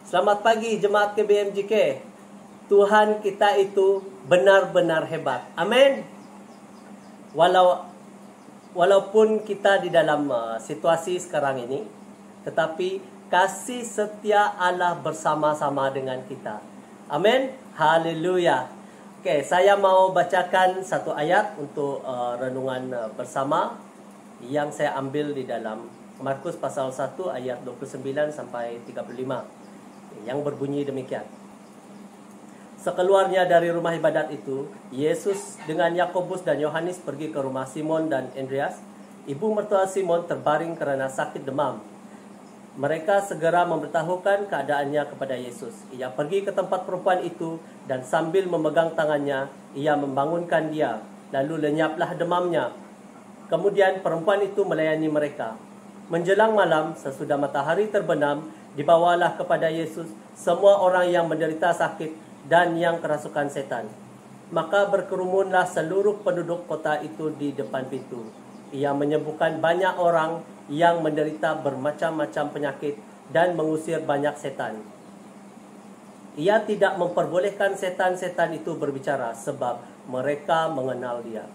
Selamat pagi jemaat KBMJK. Tuhan kita itu benar-benar hebat. Amin. Walaupun kita di dalam situasi sekarang ini, tetapi kasih setia Allah bersama-sama dengan kita. Amin. Haleluya. Oke, saya mau bacakan satu ayat untuk renungan bersama yang saya ambil di dalam Markus pasal 1 ayat 29 sampai 35. Yang berbunyi demikian. Sekeluarnya dari rumah ibadat itu, Yesus dengan Yakobus dan Yohanes pergi ke rumah Simon dan Andreas. Ibu mertua Simon terbaring karena sakit demam. Mereka segera memberitahukan keadaannya kepada Yesus. Ia pergi ke tempat perempuan itu dan sambil memegang tangannya, ia membangunkan dia. Lalu lenyaplah demamnya. Kemudian perempuan itu melayani mereka. Menjelang malam, sesudah matahari terbenam, dibawalah kepada Yesus semua orang yang menderita sakit dan yang kerasukan setan. Maka berkerumunlah seluruh penduduk kota itu di depan pintu. Ia menyembuhkan banyak orang yang menderita bermacam-macam penyakit dan mengusir banyak setan. Ia tidak memperbolehkan setan-setan itu berbicara sebab mereka mengenal dia.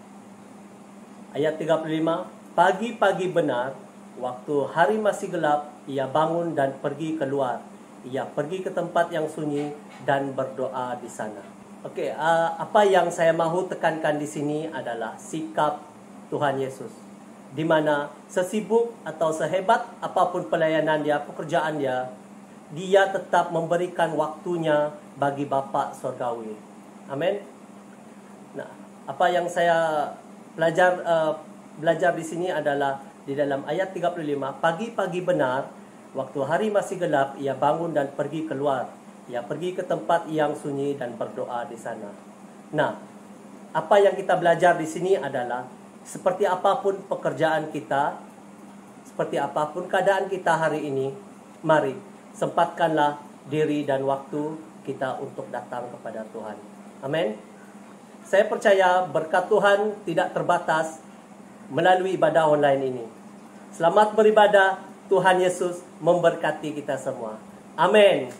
Ayat 35, pagi-pagi benar, waktu hari masih gelap, ia bangun dan pergi keluar. Ia pergi ke tempat yang sunyi dan berdoa di sana. Oke, apa yang saya mahu tekankan di sini adalah sikap Tuhan Yesus. Di mana sesibuk atau sehebat apapun pelayanan dia, pekerjaan dia, dia tetap memberikan waktunya bagi Bapa Surgawi. Amin. Nah, apa yang saya belajar di sini adalah di dalam ayat 35, pagi-pagi benar, waktu hari masih gelap, ia bangun dan pergi keluar. Ia pergi ke tempat yang sunyi dan berdoa di sana. Nah, apa yang kita belajar di sini adalah seperti apapun pekerjaan kita, seperti apapun keadaan kita hari ini, mari sempatkanlah diri dan waktu kita untuk datang kepada Tuhan. Amin. Saya percaya berkat Tuhan tidak terbatas melalui ibadah online ini. Selamat beribadah. Tuhan Yesus memberkati kita semua. Amin.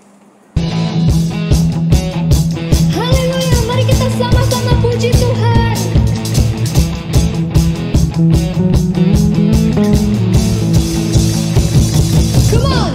Haleluya, mari kita sama-sama puji Tuhan. Come on.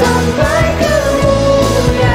Sampai kemuliaan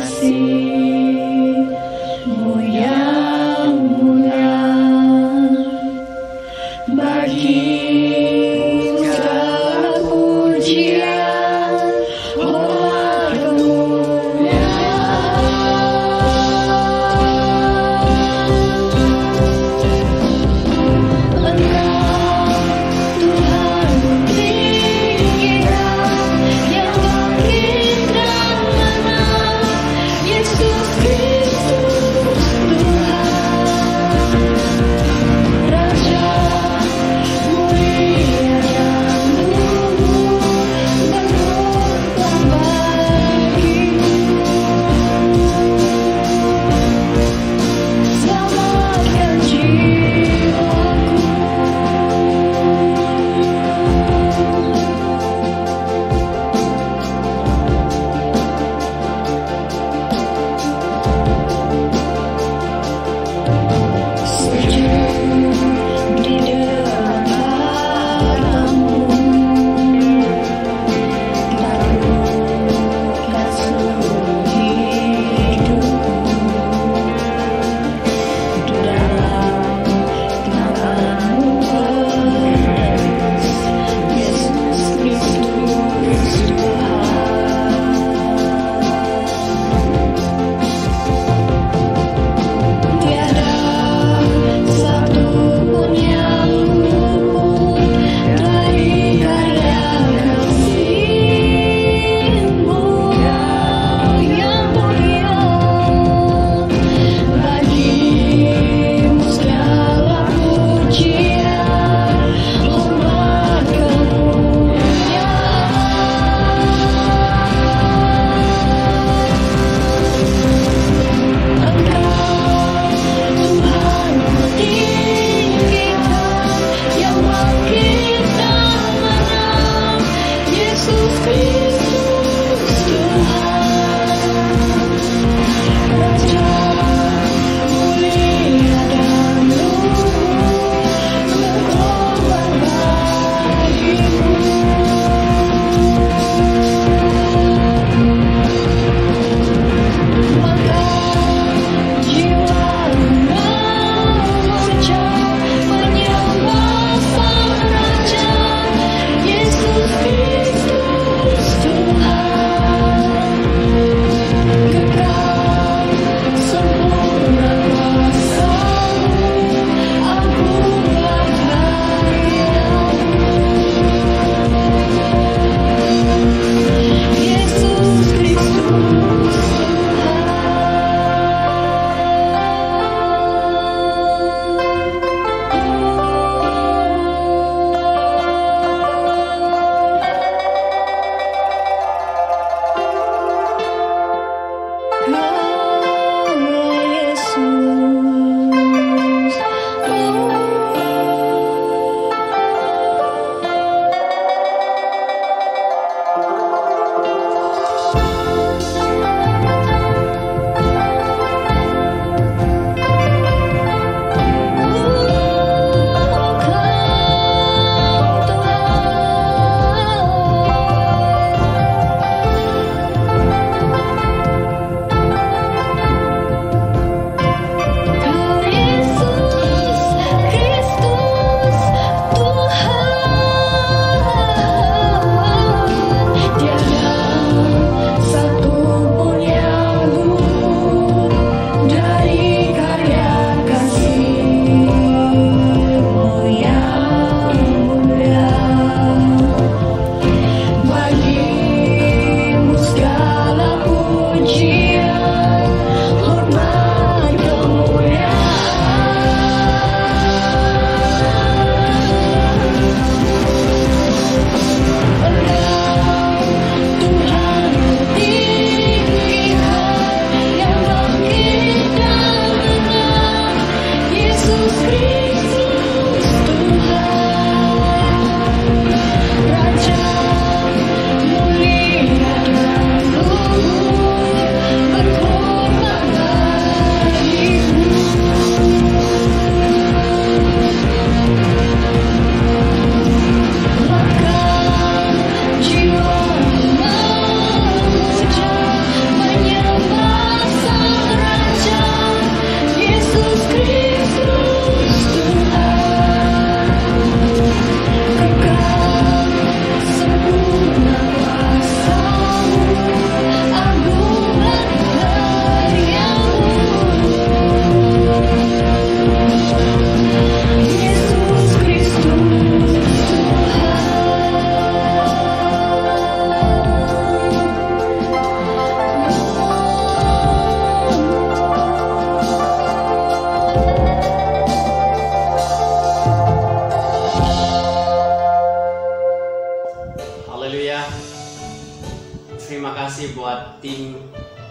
kasih-Mu yang mulia. Bagi-Mu segala pujian, oh kemuliaan.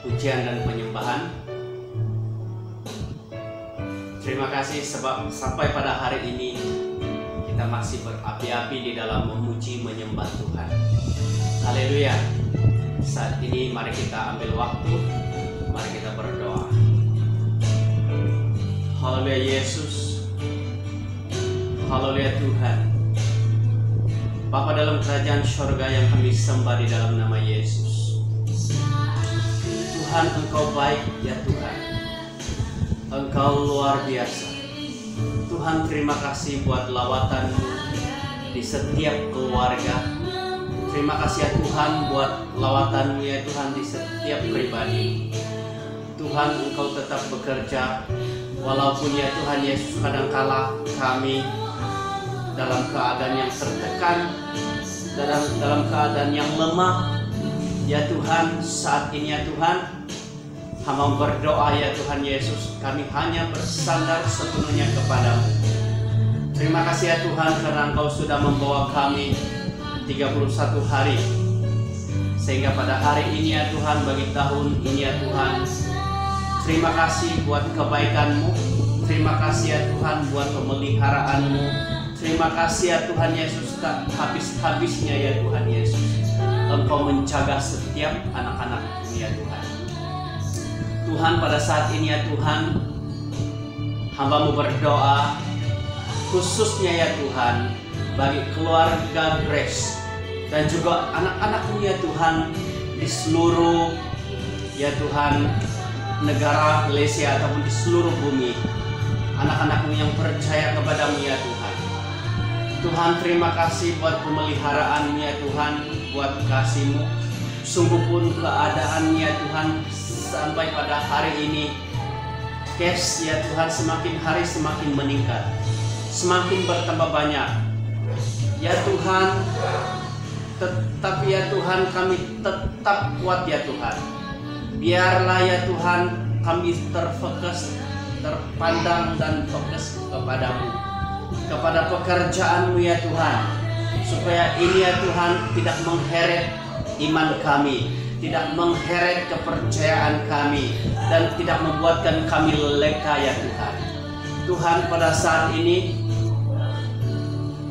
pujian dan penyembahan. Terima kasih sebab sampai pada hari ini kita masih berapi-api di dalam memuji menyembah Tuhan. Haleluya. Saat ini mari kita ambil waktu, mari kita berdoa. Haleluya Yesus. Haleluya Tuhan. Bapa dalam kerajaan surga yang kami sembah di dalam nama Yesus. Tuhan, Engkau baik ya Tuhan. Engkau luar biasa. Tuhan, terima kasih buat lawatan-Mu di setiap keluarga. Terima kasih ya Tuhan buat lawatan-Mu ya Tuhan di setiap pribadi. Tuhan, Engkau tetap bekerja walaupun ya Tuhan Yesus kadangkala kami dalam keadaan yang tertekan, dalam keadaan yang lemah. Ya Tuhan, saat ini ya Tuhan, hamba berdoa ya Tuhan Yesus, kami hanya bersandar sepenuhnya kepadamu. Terima kasih ya Tuhan karena Engkau sudah membawa kami 31 hari. Sehingga pada hari ini ya Tuhan, bagi tahun ini ya Tuhan, terima kasih buat kebaikan-Mu. Terima kasih ya Tuhan buat pemeliharaan-Mu. Terima kasih ya Tuhan Yesus, tak habis-habisnya ya Tuhan Yesus, Engkau menjaga setiap anak-anak-Mu ya Tuhan. Tuhan, pada saat ini ya Tuhan, hamba-Mu berdoa khususnya ya Tuhan bagi keluarga Grace dan juga anak-anak-Mu ya Tuhan di seluruh ya Tuhan negara Malaysia ataupun di seluruh bumi. Anak-anak-Mu yang percaya kepadamu ya Tuhan. Tuhan, terima kasih buat pemeliharaan ya Tuhan, buat kasih-Mu. Sungguh pun keadaannya Tuhan sampai pada hari ini cash ya Tuhan semakin hari semakin meningkat, semakin bertambah banyak ya Tuhan. Tetapi ya Tuhan, kami tetap kuat ya Tuhan. Biarlah ya Tuhan kami terfokus, terpandang dan fokus kepadamu, kepada pekerjaan-Mu ya Tuhan, supaya ini ya Tuhan tidak mengheret iman kami, tidak mengheret kepercayaan kami, dan tidak membuatkan kami leka ya Tuhan. Tuhan, pada saat ini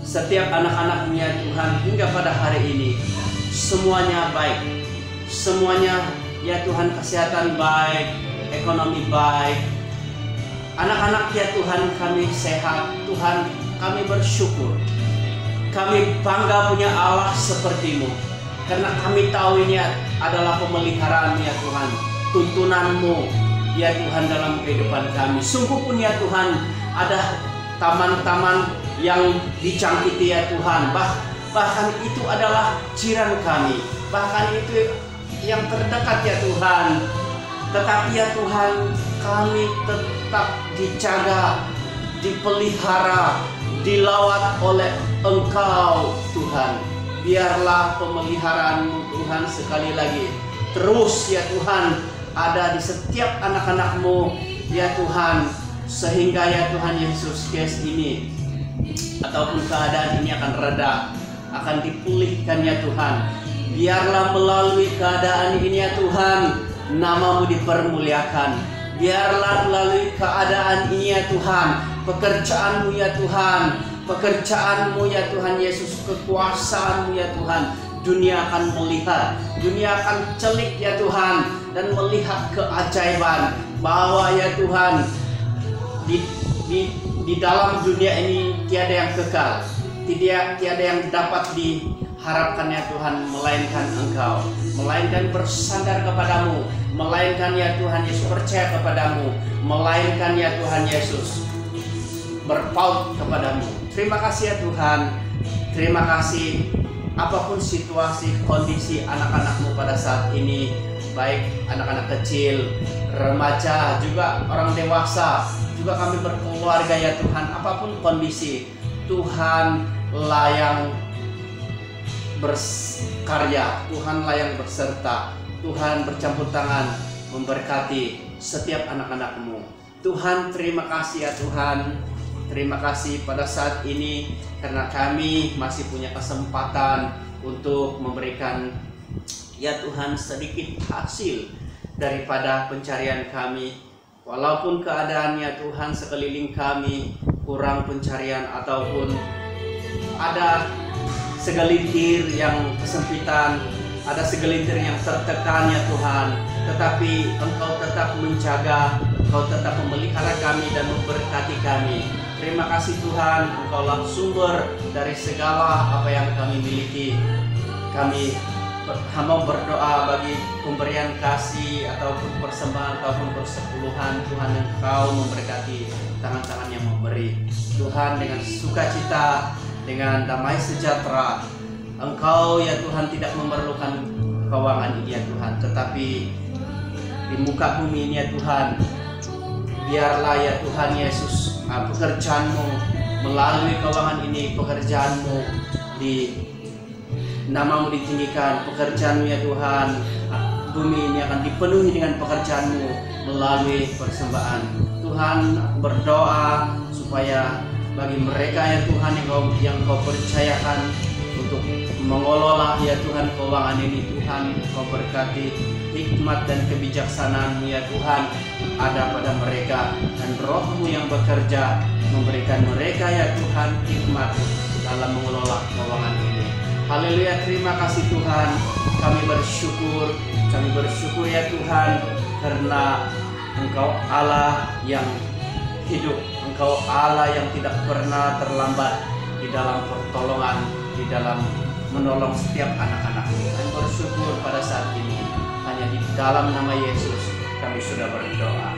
setiap anak-anak-Mu ya Tuhan hingga pada hari ini semuanya baik, semuanya ya Tuhan, kesehatan baik, ekonomi baik, anak-anak ya Tuhan kami sehat. Tuhan, kami bersyukur, kami bangga punya Allah seperti-Mu, karena kami tahu ini adalah pemeliharaan ya Tuhan, tuntunan-Mu ya Tuhan dalam kehidupan kami. Sungguh pun ya Tuhan, ada taman-taman yang dicangkiti ya Tuhan, bahkan itu adalah jiran kami, bahkan itu yang terdekat ya Tuhan. Tetapi ya Tuhan, kami tetap dijaga, dipelihara, dilawat oleh Engkau Tuhan. Biarlah pemeliharaan-Mu Tuhan sekali lagi terus ya Tuhan ada di setiap anak-anak-Mu ya Tuhan, sehingga ya Tuhan Yesus, case ini ataupun keadaan ini akan reda, akan dipulihkan ya Tuhan. Biarlah melalui keadaan ini ya Tuhan, nama-Mu dipermuliakan. Biarlah melalui keadaan ini ya Tuhan, pekerjaan-Mu ya Tuhan, pekerjaan-Mu ya Tuhan Yesus, kekuasaan-Mu ya Tuhan, dunia akan melihat, dunia akan celik ya Tuhan, dan melihat keajaiban bahwa ya Tuhan di dalam dunia ini tiada yang kekal, tiada yang dapat diharapkan ya Tuhan, melainkan Engkau, melainkan bersandar kepadamu, melainkan ya Tuhan Yesus percaya kepadamu, melainkan ya Tuhan Yesus berpaut kepadamu. Terima kasih ya Tuhan, terima kasih. Apapun situasi kondisi anak-anak-Mu pada saat ini, baik anak-anak kecil, remaja, juga orang dewasa, juga kami berkeluarga ya Tuhan, apapun kondisi, Tuhanlah yang berkarya, Tuhanlah yang berserta, Tuhan bercampur tangan memberkati setiap anak-anak-Mu. Tuhan, terima kasih ya Tuhan. Terima kasih pada saat ini karena kami masih punya kesempatan untuk memberikan ya Tuhan sedikit hasil daripada pencarian kami. Walaupun keadaannya Tuhan sekeliling kami kurang pencarian ataupun ada segelintir yang kesempitan, ada segelintir yang tertekan ya Tuhan, tetapi Engkau tetap menjaga, Engkau tetap memelihara kami dan memberkati kami. Terima kasih Tuhan, Engkaulah sumber dari segala apa yang kami miliki. Kami hamba berdoa bagi pemberian kasih ataupun persembahan ataupun persepuluhan. Tuhan, Engkau memberkati tangan-tangan yang memberi. Tuhan, dengan sukacita, dengan damai sejahtera, Engkau ya Tuhan tidak memerlukan keuangan ini ya Tuhan, tetapi di muka bumi ini ya Tuhan, biarlah ya Tuhan Yesus pekerjaan-Mu melalui keuangan ini, pekerjaan-Mu di nama-Mu ditinggikan, pekerjaan-Mu ya Tuhan, bumi ini akan dipenuhi dengan pekerjaan-Mu melalui persembahan. Tuhan, berdoa supaya bagi mereka ya Tuhan yang Kau percayakan untuk mengelola ya Tuhan keuangan ini, Tuhan Kau berkati hikmat dan kebijaksanaan ya Tuhan ada pada mereka, dan Roh-Mu yang bekerja memberikan mereka ya Tuhan hikmat dalam mengelola keuangan ini. Haleluya, terima kasih Tuhan. Kami bersyukur ya Tuhan, karena Engkau Allah yang hidup, Engkau Allah yang tidak pernah terlambat di dalam pertolongan, di dalam menolong setiap anak-anak-Mu. Kami bersyukur pada saat ini, hanya di dalam nama Yesus kami sudah berdoa.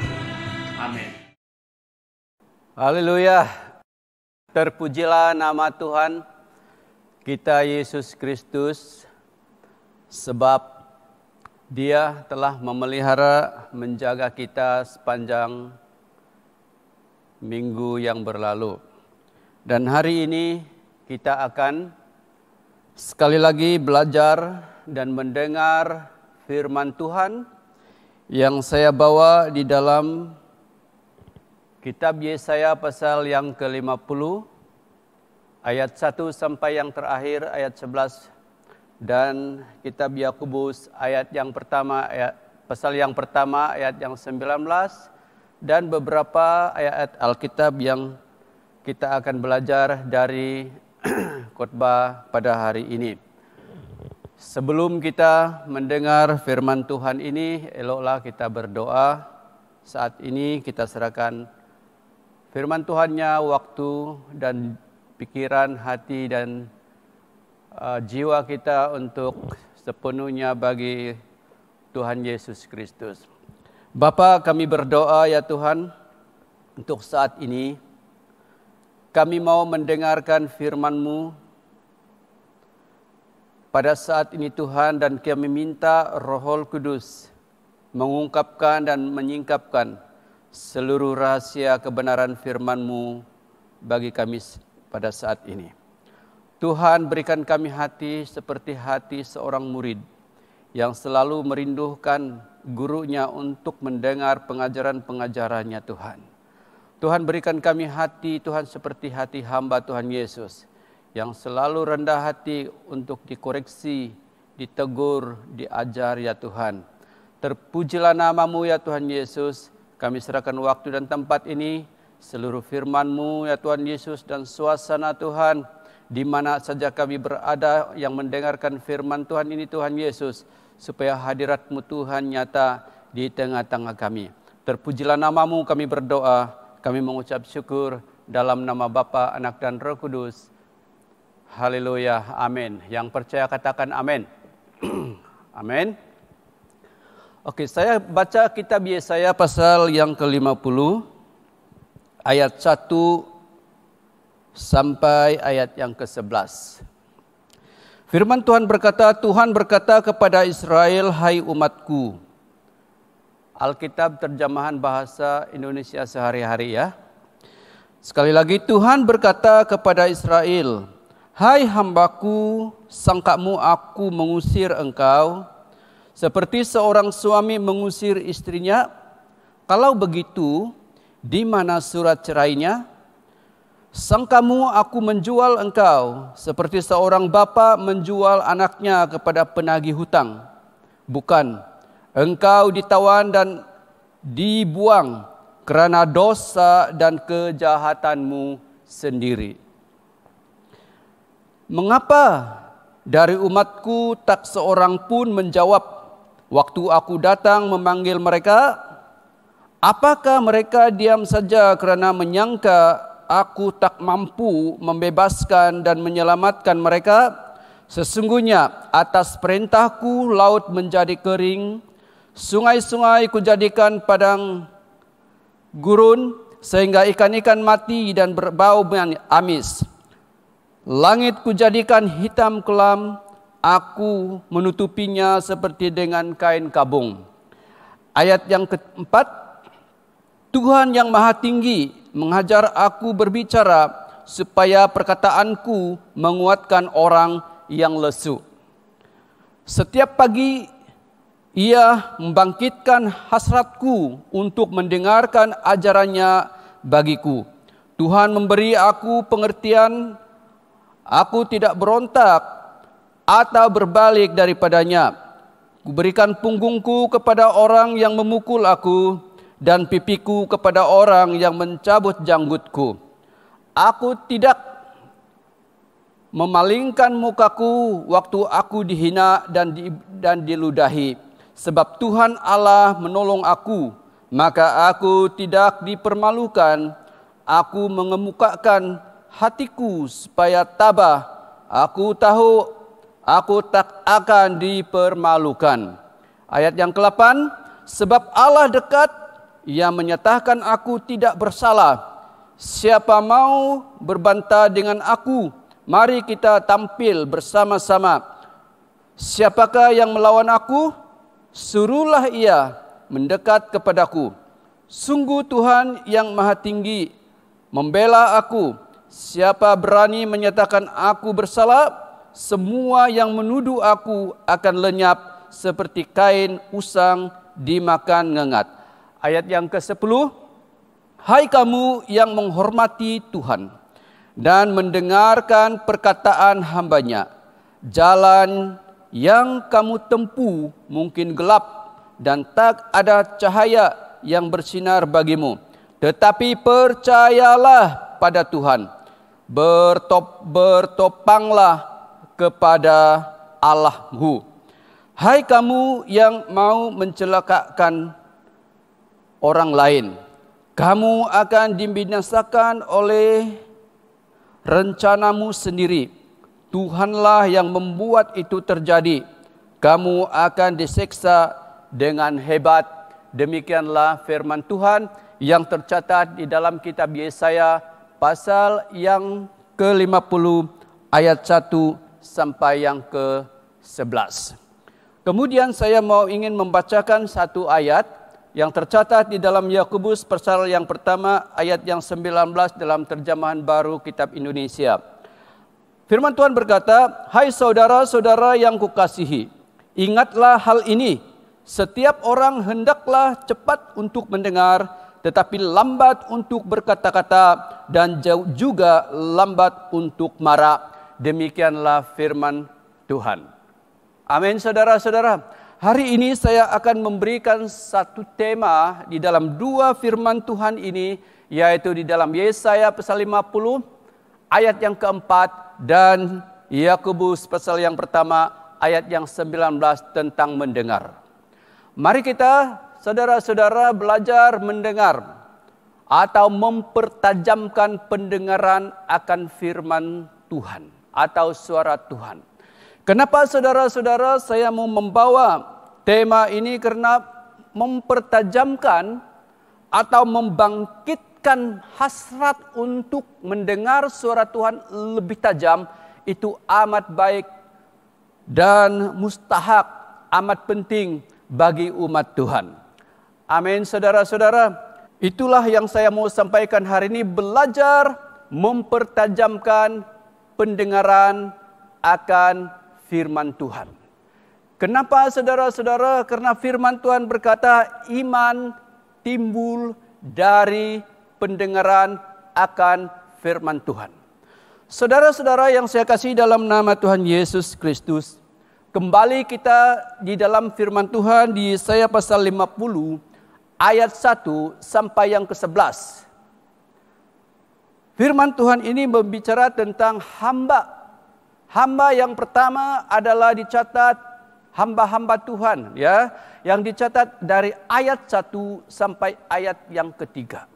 Amin. Haleluya. Terpujilah nama Tuhan kita Yesus Kristus, sebab Dia telah memelihara, menjaga kita sepanjang minggu yang berlalu. Dan hari ini kita akan sekali lagi belajar dan mendengar firman Tuhan yang saya bawa di dalam kitab Yesaya pasal yang ke-50 ayat 1 sampai yang terakhir ayat 11, dan kitab Yakobus ayat yang pertama, pasal yang pertama ayat yang 19, dan beberapa ayat Alkitab yang kita akan belajar dari khotbah pada hari ini. Sebelum kita mendengar firman Tuhan ini, eloklah kita berdoa. Saat ini kita serahkan firman Tuhannya waktu dan pikiran, hati dan jiwa kita untuk sepenuhnya bagi Tuhan Yesus Kristus. Bapa, kami berdoa ya Tuhan, untuk saat ini kami mau mendengarkan firman-Mu pada saat ini Tuhan, dan kami minta Roh Kudus mengungkapkan dan menyingkapkan seluruh rahasia kebenaran firman-Mu bagi kami pada saat ini. Tuhan, berikan kami hati seperti hati seorang murid yang selalu merindukan gurunya untuk mendengar pengajaran-pengajarannya Tuhan. Tuhan, berikan kami hati Tuhan seperti hati hamba Tuhan Yesus yang selalu rendah hati untuk dikoreksi, ditegur, diajar ya Tuhan. Terpujilah nama-Mu ya Tuhan Yesus. Kami serahkan waktu dan tempat ini, seluruh firman-Mu ya Tuhan Yesus, dan suasana Tuhan di mana saja kami berada yang mendengarkan firman Tuhan ini Tuhan Yesus, supaya hadirat-Mu Tuhan nyata di tengah-tengah kami. Terpujilah nama-Mu, kami berdoa, kami mengucap syukur dalam nama Bapa, Anak dan Roh Kudus. Haleluya, amin. Yang percaya katakan amin. Amin. Oke, saya baca kitab Yesaya pasal yang ke-50 ayat 1 sampai ayat yang ke-11. Firman Tuhan berkata kepada Israel, hai umatku. Alkitab terjemahan bahasa Indonesia sehari-hari ya. Sekali lagi, Tuhan berkata kepada Israel, hai hambaku, sangkamu aku mengusir engkau seperti seorang suami mengusir istrinya? Kalau begitu, di mana surat cerainya? Sangkamu aku menjual engkau seperti seorang bapa menjual anaknya kepada penagih hutang? Bukan, Engkau ditawan dan dibuang karena dosa dan kejahatanmu sendiri. Mengapa dari umatku tak seorang pun menjawab waktu aku datang memanggil mereka? Apakah mereka diam saja kerana menyangka aku tak mampu membebaskan dan menyelamatkan mereka? Sesungguhnya atas perintahku laut menjadi kering, sungai-sungai kujadikan padang gurun, sehingga ikan-ikan mati dan berbau amis. Langit kujadikan hitam kelam, aku menutupinya seperti dengan kain kabung. Ayat yang keempat, Tuhan yang Maha Tinggi menghajar aku berbicara supaya perkataanku menguatkan orang yang lesu. Setiap pagi ia membangkitkan hasratku untuk mendengarkan ajarannya bagiku. Tuhan memberi aku pengertian, aku tidak berontak atau berbalik daripadanya. Kuberikan punggungku kepada orang yang memukul aku, dan pipiku kepada orang yang mencabut janggutku. Aku tidak memalingkan mukaku waktu aku dihina dan diludahi. Sebab Tuhan Allah menolong aku, maka aku tidak dipermalukan. Aku mengemukakan hatiku supaya tabah. Aku tahu aku tak akan dipermalukan. Ayat yang ke-8, sebab Allah dekat, Ia menyatakan aku tidak bersalah. Siapa mau berbantah dengan aku? Mari kita tampil bersama-sama. Siapakah yang melawan aku? Suruhlah ia mendekat kepadaku. Sungguh Tuhan yang Maha Tinggi membela aku. Siapa berani menyatakan aku bersalah? Semua yang menuduh aku akan lenyap seperti kain usang dimakan ngengat. Ayat yang ke-10, hai kamu yang menghormati Tuhan dan mendengarkan perkataan hamba-Nya. Jalan yang kamu tempuh mungkin gelap dan tak ada cahaya yang bersinar bagimu. Tetapi percayalah pada Tuhan. Bertopanglah kepada Allahmu. Hai kamu yang mau mencelakakan orang lain, kamu akan dibinasakan oleh rencanamu sendiri. Tuhanlah yang membuat itu terjadi. Kamu akan diseksa dengan hebat. Demikianlah firman Tuhan yang tercatat di dalam kitab Yesaya pasal yang ke-50 ayat 1 sampai yang ke-11. Kemudian saya ingin membacakan satu ayat yang tercatat di dalam Yakobus pasal yang pertama ayat yang 19 dalam terjemahan baru Kitab Indonesia. Firman Tuhan berkata, hai saudara-saudara yang kukasihi, ingatlah hal ini. Setiap orang hendaklah cepat untuk mendengar, tetapi lambat untuk berkata-kata, dan juga lambat untuk marah. Demikianlah firman Tuhan. Amin, saudara-saudara. Hari ini saya akan memberikan satu tema di dalam dua firman Tuhan ini, yaitu di dalam Yesaya pasal 50 ayat yang keempat dan Yakobus pasal yang pertama ayat yang 19 tentang mendengar. Mari kita saudara-saudara belajar mendengar atau mempertajamkan pendengaran akan firman Tuhan atau suara Tuhan. Kenapa saudara-saudara saya mau membawa tema ini? Karena mempertajamkan atau membangkitkan hasrat untuk mendengar suara Tuhan lebih tajam itu amat baik dan mustahak, amat penting bagi umat Tuhan. Amin, saudara-saudara. Itulah yang saya mau sampaikan hari ini, belajar mempertajamkan pendengaran akan firman Tuhan. Kenapa saudara-saudara? Karena firman Tuhan berkata iman timbul dari pendengaran akan firman Tuhan. Saudara-saudara yang saya kasih dalam nama Tuhan Yesus Kristus, Kembali kita di dalam firman Tuhan di Yesaya pasal 50 ayat 1 sampai yang ke-11. Firman Tuhan ini berbicara tentang hamba. Hamba yang pertama adalah dicatat hamba-hamba Tuhan, ya, yang dicatat dari ayat 1 sampai ayat yang ketiga.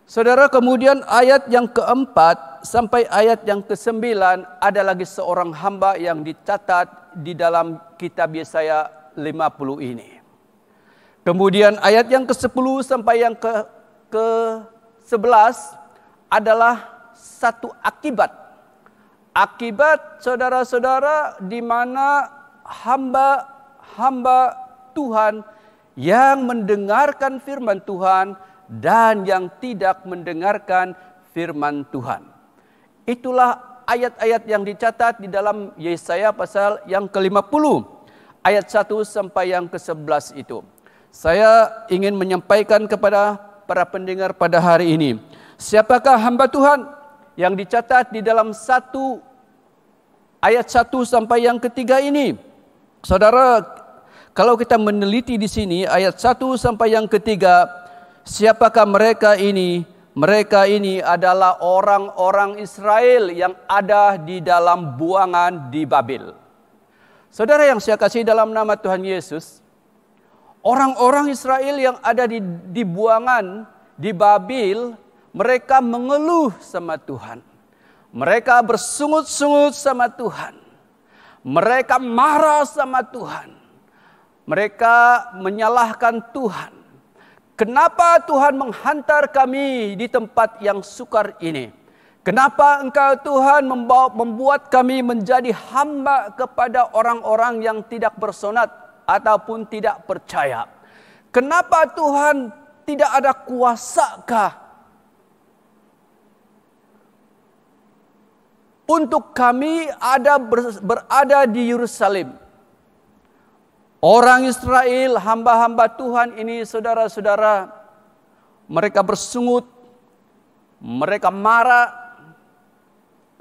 Saudara, kemudian ayat yang keempat sampai ayat yang ke-9 ada lagi seorang hamba yang dicatat di dalam kitab Yesaya 50 ini. Kemudian ayat yang ke-10 sampai yang ke-11 adalah satu akibat. Akibat, saudara-saudara, di mana hamba-hamba Tuhan yang mendengarkan firman Tuhan dan yang tidak mendengarkan firman Tuhan. Itulah ayat-ayat yang dicatat di dalam Yesaya pasal yang ke-50. Ayat 1 sampai yang ke-11 itu. Saya ingin menyampaikan kepada para pendengar pada hari ini. Siapakah hamba Tuhan yang dicatat di dalam ayat 1 sampai yang ketiga ini? Saudara, kalau kita meneliti di sini ayat 1 sampai yang ketiga, siapakah mereka ini? Mereka ini adalah orang-orang Israel yang ada di dalam buangan di Babel. Saudara yang saya kasih dalam nama Tuhan Yesus, orang-orang Israel yang ada di buangan di Babel, mereka mengeluh sama Tuhan. Mereka bersungut-sungut sama Tuhan. Mereka marah sama Tuhan. Mereka menyalahkan Tuhan. Kenapa Tuhan menghantar kami di tempat yang sukar ini? Kenapa Engkau Tuhan membuat kami menjadi hamba kepada orang-orang yang tidak bersunat ataupun tidak percaya? Kenapa Tuhan tidak ada kuasakah untuk kami berada di Yerusalem? Orang Israel, hamba-hamba Tuhan ini, saudara-saudara, mereka bersungut, mereka marah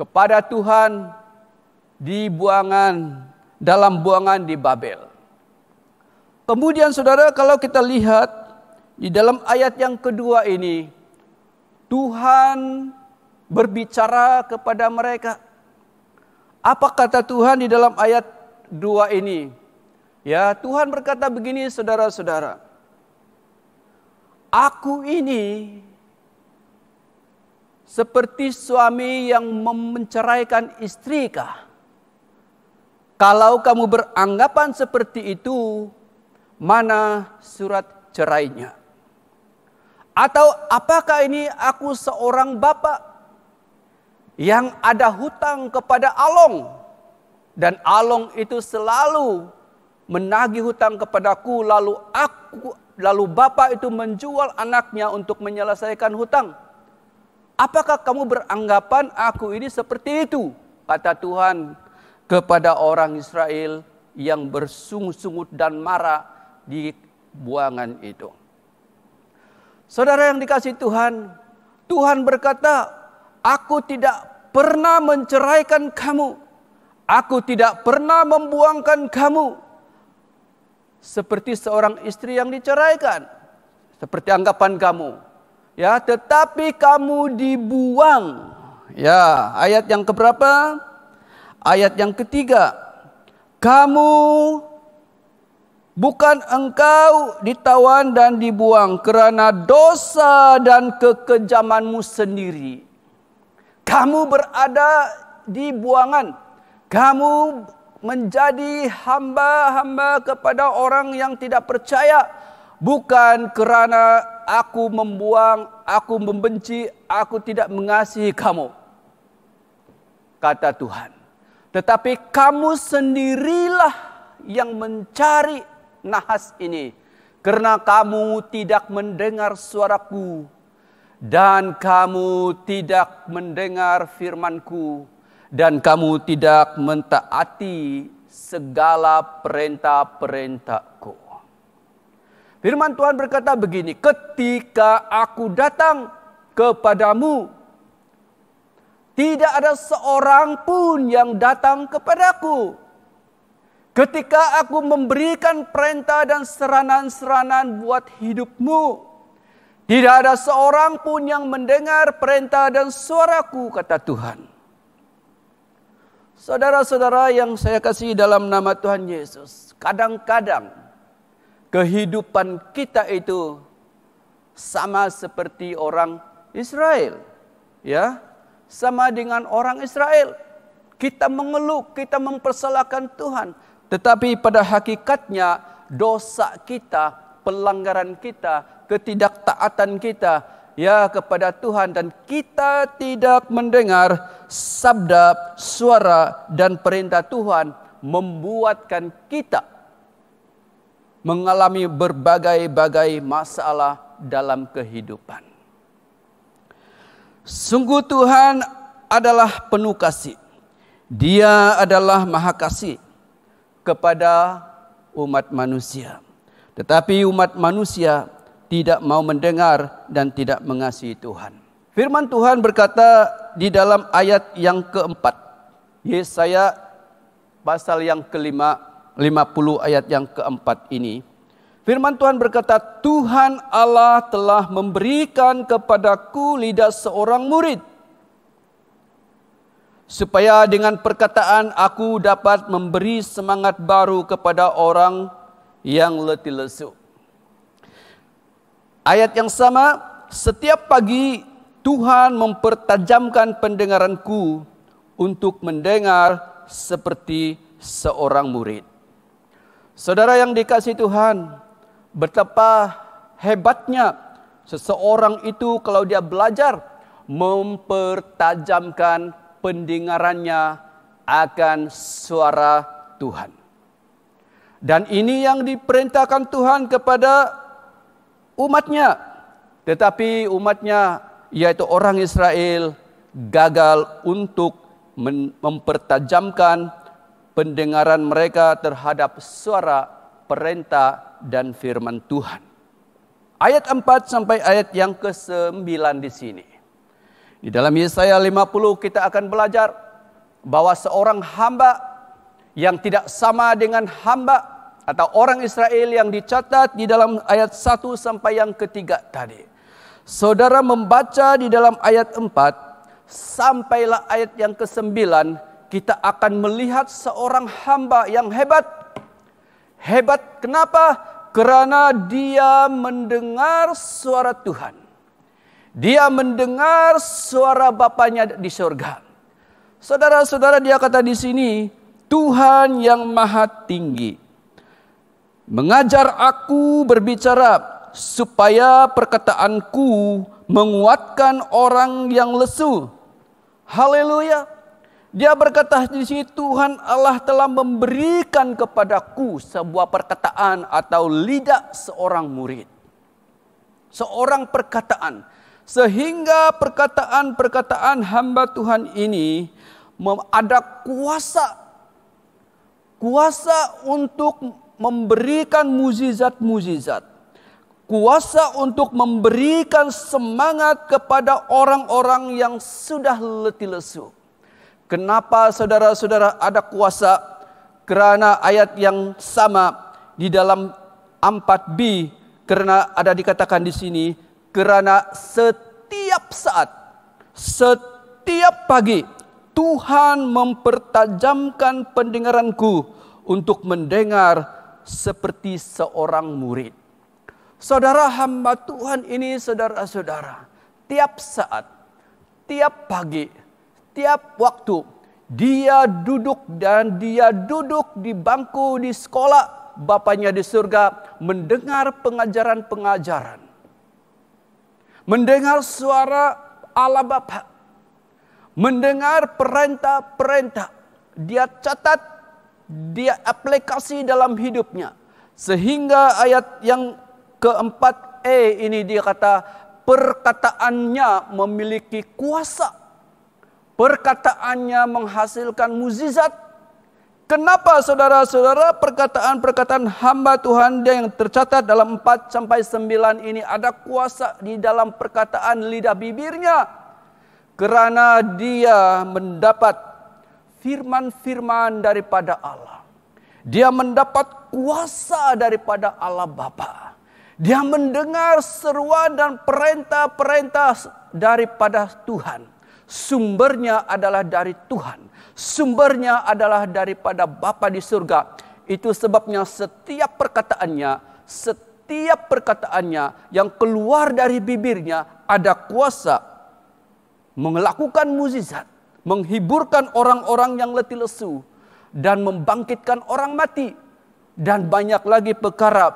kepada Tuhan dalam buangan di Babel. Kemudian saudara, kalau kita lihat di dalam ayat yang kedua ini, Tuhan berbicara kepada mereka. Apa kata Tuhan di dalam ayat 2 ini? Ya, Tuhan berkata begini, saudara-saudara. Aku ini seperti suami yang menceraikan istri kah? Kalau kamu beranggapan seperti itu, mana surat cerainya? Atau apakah ini aku seorang bapak yang ada hutang kepada Along, dan Along itu selalu menagih hutang kepadaku, lalu bapak itu menjual anaknya untuk menyelesaikan hutang. Apakah kamu beranggapan aku ini seperti itu? Kata Tuhan kepada orang Israel yang bersungut-sungut dan marah di buangan itu. Saudara yang dikasihi Tuhan, Tuhan berkata, aku tidak pernah menceraikan kamu. Aku tidak pernah membuangkan kamu. Seperti seorang istri yang diceraikan. Seperti anggapan kamu. Ya, tetapi kamu dibuang. Ya, ayat yang keberapa? Ayat yang ketiga. Bukan engkau ditawan dan dibuang karena dosa dan kekejamanmu sendiri. Kamu berada di buangan. Kamu menjadi hamba-hamba kepada orang yang tidak percaya. Bukan kerana aku membuang, aku membenci, aku tidak mengasihi kamu. Kata Tuhan. Tetapi kamu sendirilah yang mencari nahas ini. Karena kamu tidak mendengar suaraku. Dan kamu tidak mendengar firmanku. Dan kamu tidak mentaati segala perintah-perintahku. Firman Tuhan berkata begini, ketika aku datang kepadamu, tidak ada seorang pun yang datang kepadaku. Ketika aku memberikan perintah dan seranan-seranan buat hidupmu, tidak ada seorang pun yang mendengar perintah dan suaraku, kata Tuhan. Saudara-saudara yang saya kasih dalam nama Tuhan Yesus, kadang-kadang kehidupan kita itu sama seperti orang Israel. Ya, sama dengan orang Israel. Kita mengeluh, kita mempersalahkan Tuhan. Tetapi pada hakikatnya dosa kita, pelanggaran kita, ketidaktaatan kita ya kepada Tuhan, dan kita tidak mendengar sabda, suara dan perintah Tuhan, membuatkan kita mengalami berbagai-bagai masalah dalam kehidupan. Sungguh Tuhan adalah penuh kasih. Dia adalah maha kasih kepada umat manusia. Tetapi umat manusia tidak mau mendengar dan tidak mengasihi Tuhan. Firman Tuhan berkata di dalam ayat yang keempat, Yesaya pasal yang ke-50 ayat yang keempat ini. Firman Tuhan berkata, Tuhan Allah telah memberikan kepadaku lidah seorang murid, supaya dengan perkataan aku dapat memberi semangat baru kepada orang yang letih lesu. Ayat yang sama, setiap pagi Tuhan mempertajamkan pendengaranku untuk mendengar seperti seorang murid. Saudara yang dikasihi Tuhan, betapa hebatnya seseorang itu kalau dia belajar mempertajamkan pendengarannya akan suara Tuhan. Dan ini yang diperintahkan Tuhan kepada umatnya. Tetapi umatnya, yaitu orang Israel, gagal untuk mempertajamkan pendengaran mereka terhadap suara, perintah dan firman Tuhan. Ayat 4 sampai ayat yang ke-9 di sini. Di dalam Yesaya 50 kita akan belajar bahwa seorang hamba yang tidak sama dengan hamba atau orang Israel yang dicatat di dalam ayat 1 sampai yang ketiga tadi. Saudara membaca di dalam ayat 4 sampailah ayat yang ke-9, kita akan melihat seorang hamba yang hebat. Hebat kenapa? Karena dia mendengar suara Tuhan. Dia mendengar suara Bapanya di surga. Saudara-saudara, dia kata di sini, Tuhan yang maha tinggi mengajar aku berbicara supaya perkataanku menguatkan orang yang lesu. Haleluya. Dia berkata di sini, Tuhan Allah telah memberikan kepadaku sebuah perkataan atau lidah seorang murid. Seorang perkataan. Sehingga perkataan-perkataan hamba Tuhan ini ada kuasa. Kuasa untuk memberikan mukjizat-mukjizat. Kuasa untuk memberikan semangat kepada orang-orang yang sudah letih lesu. Kenapa saudara-saudara ada kuasa? Karena ayat yang sama di dalam 4b, karena ada dikatakan di sini, karena setiap saat, setiap pagi Tuhan mempertajamkan pendengaranku untuk mendengar seperti seorang murid. Saudara hamba Tuhan ini, saudara-saudara, tiap saat, tiap pagi, tiap waktu dia duduk di bangku di sekolah Bapanya di surga, mendengar pengajaran-pengajaran, mendengar suara Allah Bapa, mendengar perintah-perintah, dia catat, dia aplikasi dalam hidupnya, sehingga ayat yang keempat ini dia kata perkataannya memiliki kuasa. Perkataannya menghasilkan mukjizat. Kenapa saudara-saudara perkataan-perkataan hamba Tuhan yang tercatat dalam 4 sampai 9 ini ada kuasa di dalam perkataan lidah bibirnya? Karena dia mendapat firman-firman daripada Allah. Dia mendapat kuasa daripada Allah Bapa. Dia mendengar seruan dan perintah-perintah daripada Tuhan. Sumbernya adalah dari Tuhan. Sumbernya adalah daripada Bapa di surga. Itu sebabnya setiap perkataannya yang keluar dari bibirnya ada kuasa melakukan mukjizat, menghiburkan orang-orang yang letih lesu, dan membangkitkan orang mati. Dan banyak lagi perkara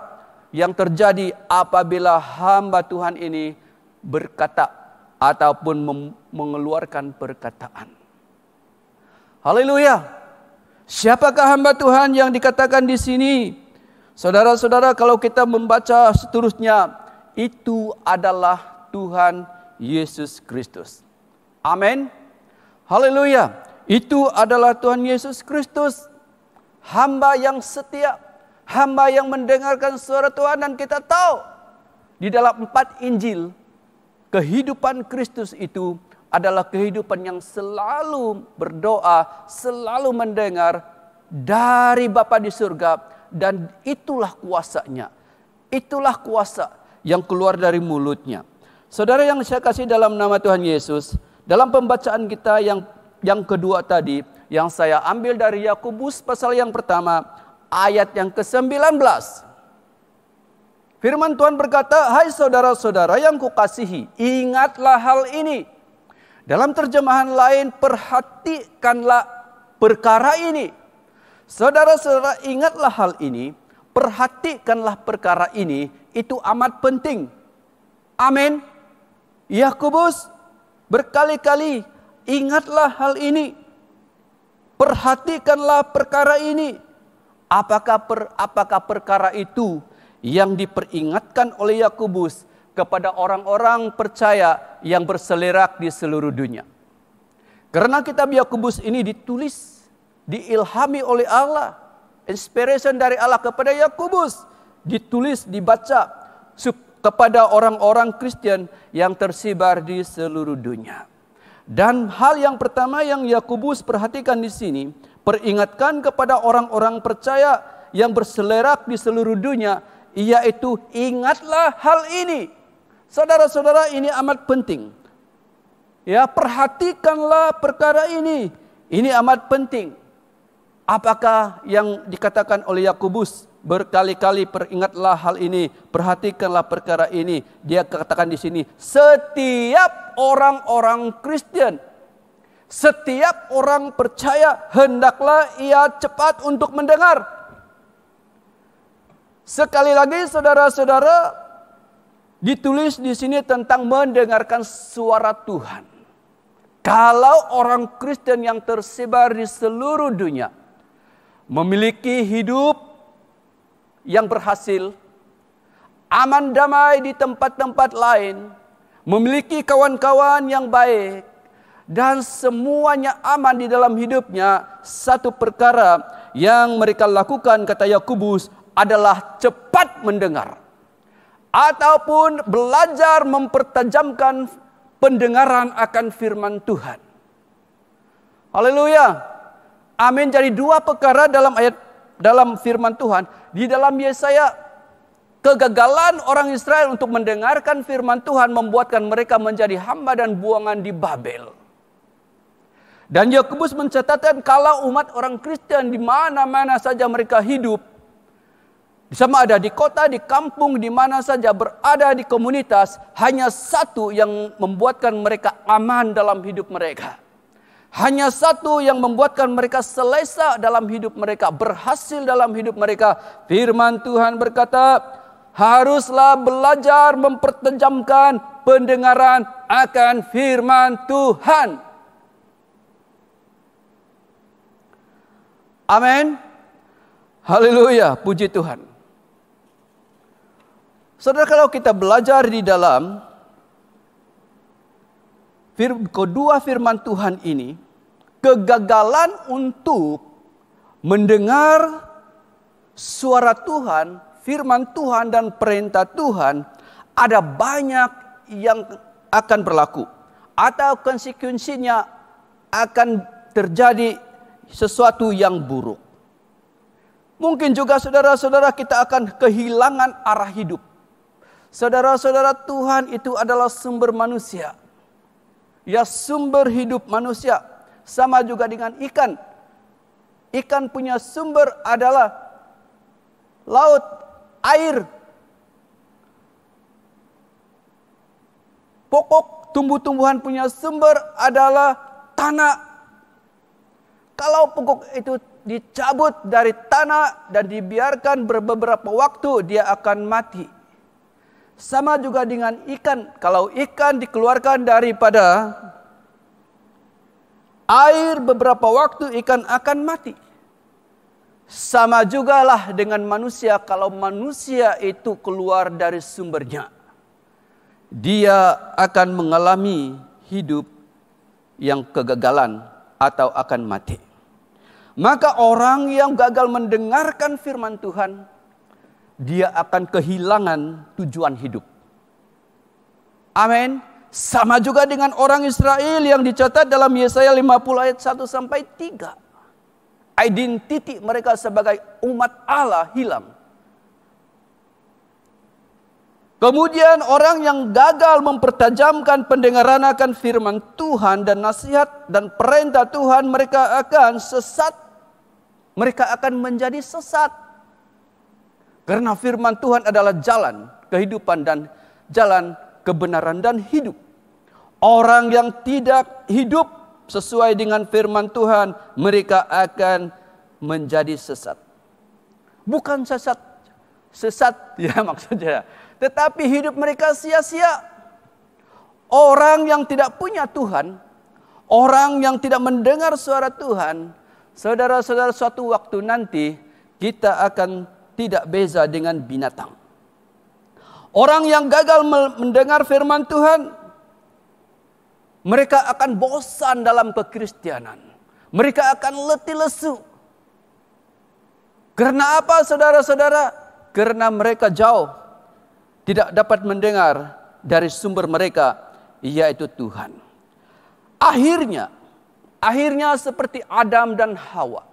yang terjadi apabila hamba Tuhan ini berkata ataupun mengeluarkan perkataan. Haleluya. Siapakah hamba Tuhan yang dikatakan di sini? Saudara-saudara, kalau kita membaca seterusnya, itu adalah Tuhan Yesus Kristus. Amin. Haleluya. Itu adalah Tuhan Yesus Kristus, hamba yang setia, hamba yang mendengarkan suara Tuhan. Dan kita tahu di dalam 4 Injil, kehidupan Kristus itu adalah kehidupan yang selalu berdoa, selalu mendengar dari Bapa di surga. Dan itulah kuasanya, itulah kuasa yang keluar dari mulutnya. Saudara yang saya kasih dalam nama Tuhan Yesus, dalam pembacaan kita yang kedua tadi, yang saya ambil dari Yakobus pasal yang pertama, ayat yang ke-19. Firman Tuhan berkata, "Hai saudara-saudara yang kukasihi, ingatlah hal ini." Dalam terjemahan lain, perhatikanlah perkara ini. Saudara-saudara, ingatlah hal ini, perhatikanlah perkara ini, itu amat penting. Amin. Yakobus berkali-kali, ingatlah hal ini, perhatikanlah perkara ini. Apakah perkara itu yang diperingatkan oleh Yakobus kepada orang-orang percaya yang berselerak di seluruh dunia? Karena kitab Yakobus ini ditulis, diilhami oleh Allah, inspiration dari Allah kepada Yakobus, ditulis, dibaca kepada orang-orang Kristen yang tersebar di seluruh dunia. Dan hal yang pertama yang Yakobus perhatikan di sini, peringatkan kepada orang-orang percaya yang berselerak di seluruh dunia, yaitu ingatlah hal ini. Saudara-saudara, ini amat penting. Ya, perhatikanlah perkara ini. Ini amat penting. Apakah yang dikatakan oleh Yakobus? Berkali-kali peringatlah hal ini, perhatikanlah perkara ini. Dia katakan di sini, setiap orang-orang Kristen, setiap orang percaya, hendaklah ia cepat untuk mendengar. Sekali lagi saudara-saudara, ditulis di sini tentang mendengarkan suara Tuhan. Kalau orang Kristen yang tersebar di seluruh dunia memiliki hidup yang berhasil, aman damai di tempat-tempat lain, memiliki kawan-kawan yang baik, dan semuanya aman di dalam hidupnya, satu perkara yang mereka lakukan, kata Yakobus, adalah cepat mendengar. Ataupun belajar mempertajamkan pendengaran akan firman Tuhan. Haleluya. Amin. Jadi dua perkara dalam firman Tuhan. Di dalam Yesaya, kegagalan orang Israel untuk mendengarkan firman Tuhan membuatkan mereka menjadi hamba dan buangan di Babel. Dan Yakobus mencatatkan kalau umat orang Kristen di mana-mana saja mereka hidup, sama ada di kota, di kampung, di mana saja berada di komunitas, hanya satu yang membuatkan mereka aman dalam hidup mereka. Hanya satu yang membuatkan mereka selesa dalam hidup mereka, berhasil dalam hidup mereka. Firman Tuhan berkata, haruslah belajar mempertajamkan pendengaran akan firman Tuhan. Amin. Haleluya, puji Tuhan. Saudara, kalau kita belajar di dalam kedua firman Tuhan ini, kegagalan untuk mendengar suara Tuhan, firman Tuhan dan perintah Tuhan, ada banyak yang akan berlaku. Atau konsekuensinya akan terjadi sesuatu yang buruk. Mungkin juga saudara-saudara kita akan kehilangan arah hidup. Saudara-saudara, Tuhan itu adalah sumber manusia. Ya, sumber hidup manusia. Sama juga dengan ikan. Ikan punya sumber adalah laut, air. Pokok tumbuh-tumbuhan punya sumber adalah tanah. Kalau pokok itu dicabut dari tanah dan dibiarkan beberapa waktu, dia akan mati. Sama juga dengan ikan. Kalau ikan dikeluarkan daripada air beberapa waktu, ikan akan mati. Sama jugalah dengan manusia. Kalau manusia itu keluar dari sumbernya, dia akan mengalami hidup yang kegagalan atau akan mati. Maka orang yang gagal mendengarkan firman Tuhan, dia akan kehilangan tujuan hidup. Amin. Sama juga dengan orang Israel yang dicatat dalam Yesaya 50 ayat 1 sampai 3. Identiti mereka sebagai umat Allah hilang. Kemudian orang yang gagal mempertajamkan pendengaran akan firman Tuhan dan nasihat dan perintah Tuhan, mereka akan sesat. Mereka akan menjadi sesat. Karena firman Tuhan adalah jalan kehidupan dan jalan kebenaran dan hidup. Orang yang tidak hidup sesuai dengan firman Tuhan, mereka akan menjadi sesat. Bukan sesat ya maksudnya, tetapi hidup mereka sia-sia. Orang yang tidak punya Tuhan, orang yang tidak mendengar suara Tuhan, saudara-saudara, suatu waktu nanti kita akan tidak beza dengan binatang. Orang yang gagal mendengar firman Tuhan, mereka akan bosan dalam kekristenan. Mereka akan letih lesu. Karena apa, saudara-saudara? Karena mereka jauh, tidak dapat mendengar dari sumber mereka, yaitu Tuhan. Akhirnya seperti Adam dan Hawa.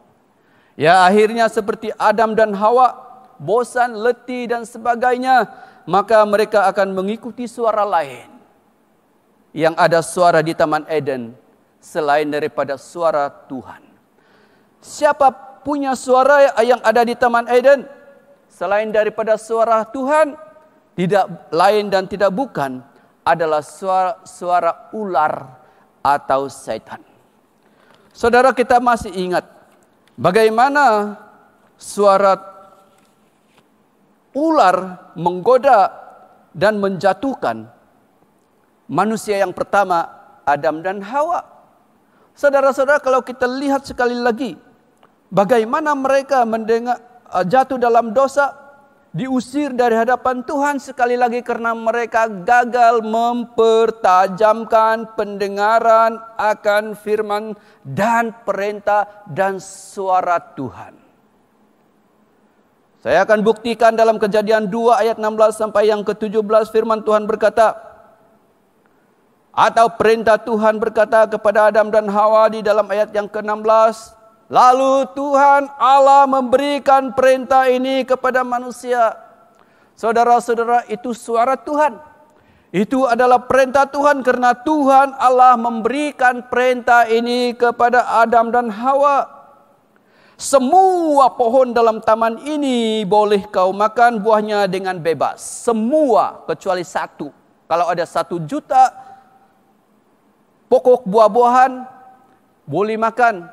Ya, akhirnya seperti Adam dan Hawa, bosan, letih dan sebagainya, maka mereka akan mengikuti suara lain. Yang ada suara di Taman Eden selain daripada suara Tuhan. Siapa punya suara yang ada di Taman Eden selain daripada suara Tuhan? Tidak lain dan tidak bukan adalah suara ular atau setan. Saudara, kita masih ingat bagaimana suara ular menggoda dan menjatuhkan manusia yang pertama, Adam dan Hawa. Saudara-saudara, kalau kita lihat sekali lagi bagaimana mereka jatuh dalam dosa, diusir dari hadapan Tuhan sekali lagi karena mereka gagal mempertajamkan pendengaran akan firman dan perintah dan suara Tuhan. Saya akan buktikan dalam Kejadian 2 ayat 16 sampai yang ke-17, firman Tuhan berkata, atau perintah Tuhan berkata kepada Adam dan Hawa di dalam ayat yang ke-16. Lalu Tuhan Allah memberikan perintah ini kepada manusia. Saudara-saudara, itu suara Tuhan. Itu adalah perintah Tuhan karena Tuhan Allah memberikan perintah ini kepada Adam dan Hawa. Semua pohon dalam taman ini boleh kau makan buahnya dengan bebas. Semua kecuali satu. Kalau ada 1 juta pokok buah-buahan boleh makan,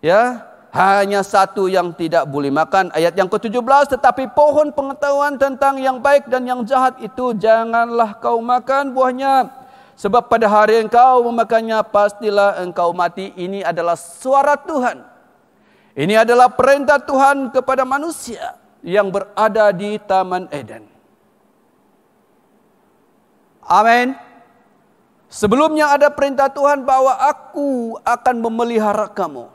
ya, hanya satu yang tidak boleh makan. Ayat yang ke-17, tetapi pohon pengetahuan tentang yang baik dan yang jahat itu janganlah kau makan buahnya, sebab pada hari engkau memakannya pastilah engkau mati. Ini adalah suara Tuhan. Ini adalah perintah Tuhan kepada manusia yang berada di Taman Eden. Amin. Sebelumnya ada perintah Tuhan bahwa aku akan memelihara kamu.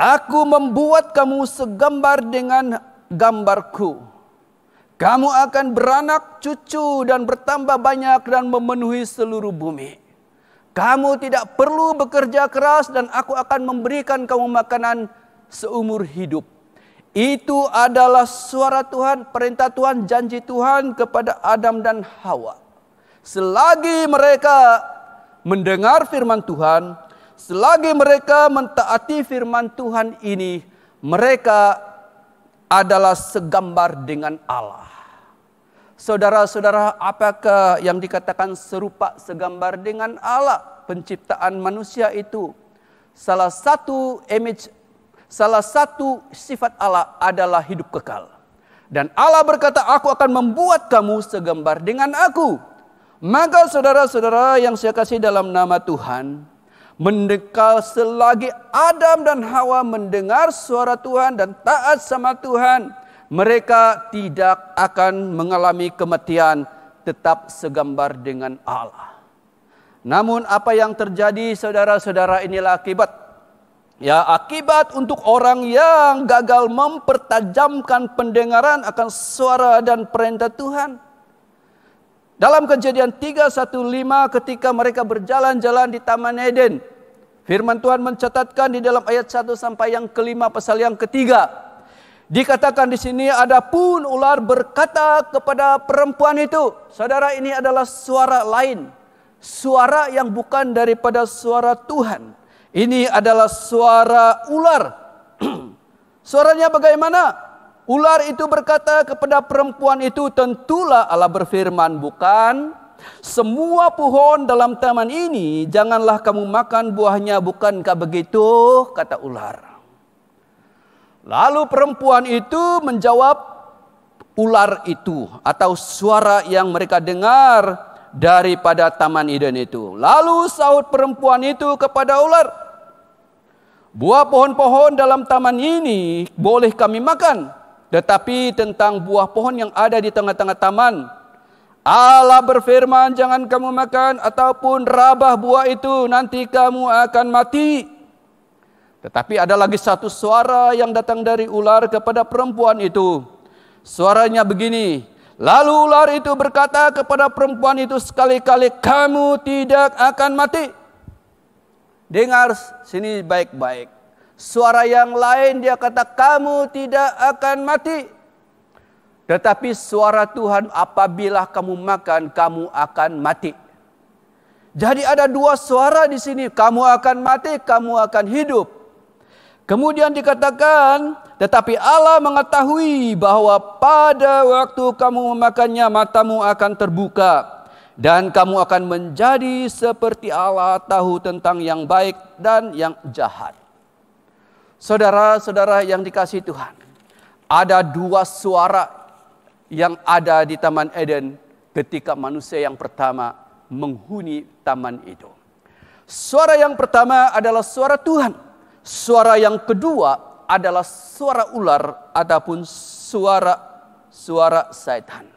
Aku membuat kamu segambar dengan gambarku. Kamu akan beranak cucu dan bertambah banyak dan memenuhi seluruh bumi. Kamu tidak perlu bekerja keras dan aku akan memberikan kamu makanan seumur hidup. Itu adalah suara Tuhan, perintah Tuhan, janji Tuhan kepada Adam dan Hawa. Selagi mereka mendengar firman Tuhan, selagi mereka mentaati firman Tuhan ini, mereka adalah segambar dengan Allah. Saudara-saudara, apakah yang dikatakan serupa segambar dengan Allah? Penciptaan manusia itu salah satu sifat Allah adalah hidup kekal. Dan Allah berkata, aku akan membuat kamu segambar dengan aku. Maka saudara-saudara yang saya kasih dalam nama Tuhan, mendekal selagi Adam dan Hawa mendengar suara Tuhan dan taat sama Tuhan, mereka tidak akan mengalami kematian, tetap segambar dengan Allah. Namun apa yang terjadi saudara-saudara, inilah akibat. Ya, akibat untuk orang yang gagal mempertajamkan pendengaran akan suara dan perintah Tuhan. Dalam Kejadian 3:1-5 ketika mereka berjalan-jalan di Taman Eden, firman Tuhan mencatatkan di dalam ayat 1 sampai yang kelima pasal yang ketiga. Dikatakan di sini, adapun ular berkata kepada perempuan itu, saudara, ini adalah suara lain, suara yang bukan daripada suara Tuhan. Ini adalah suara ular. Suaranya bagaimana? Ular itu berkata kepada perempuan itu, tentulah Allah berfirman, bukan semua pohon dalam taman ini janganlah kamu makan buahnya, bukankah begitu? Kata ular. Lalu perempuan itu menjawab ular itu atau suara yang mereka dengar daripada Taman Eden itu. Lalu sahut perempuan itu kepada ular, buah pohon-pohon dalam taman ini boleh kami makan, tetapi tentang buah pohon yang ada di tengah-tengah taman, Allah berfirman, jangan kamu makan ataupun rabah buah itu, nanti kamu akan mati. Tetapi ada lagi satu suara yang datang dari ular kepada perempuan itu. Suaranya begini, lalu ular itu berkata kepada perempuan itu, sekali-kali kamu tidak akan mati. Dengar sini baik-baik. Suara yang lain dia kata, kamu tidak akan mati. Tetapi suara Tuhan, apabila kamu makan, kamu akan mati. Jadi ada dua suara di sini, kamu akan mati, kamu akan hidup. Kemudian dikatakan, tetapi Allah mengetahui bahwa pada waktu kamu memakannya, matamu akan terbuka. Dan kamu akan menjadi seperti Allah, tahu tentang yang baik dan yang jahat. Saudara-saudara yang dikasihi Tuhan, ada dua suara yang ada di Taman Eden ketika manusia yang pertama menghuni taman itu. Suara yang pertama adalah suara Tuhan. Suara yang kedua adalah suara ular ataupun suara setan.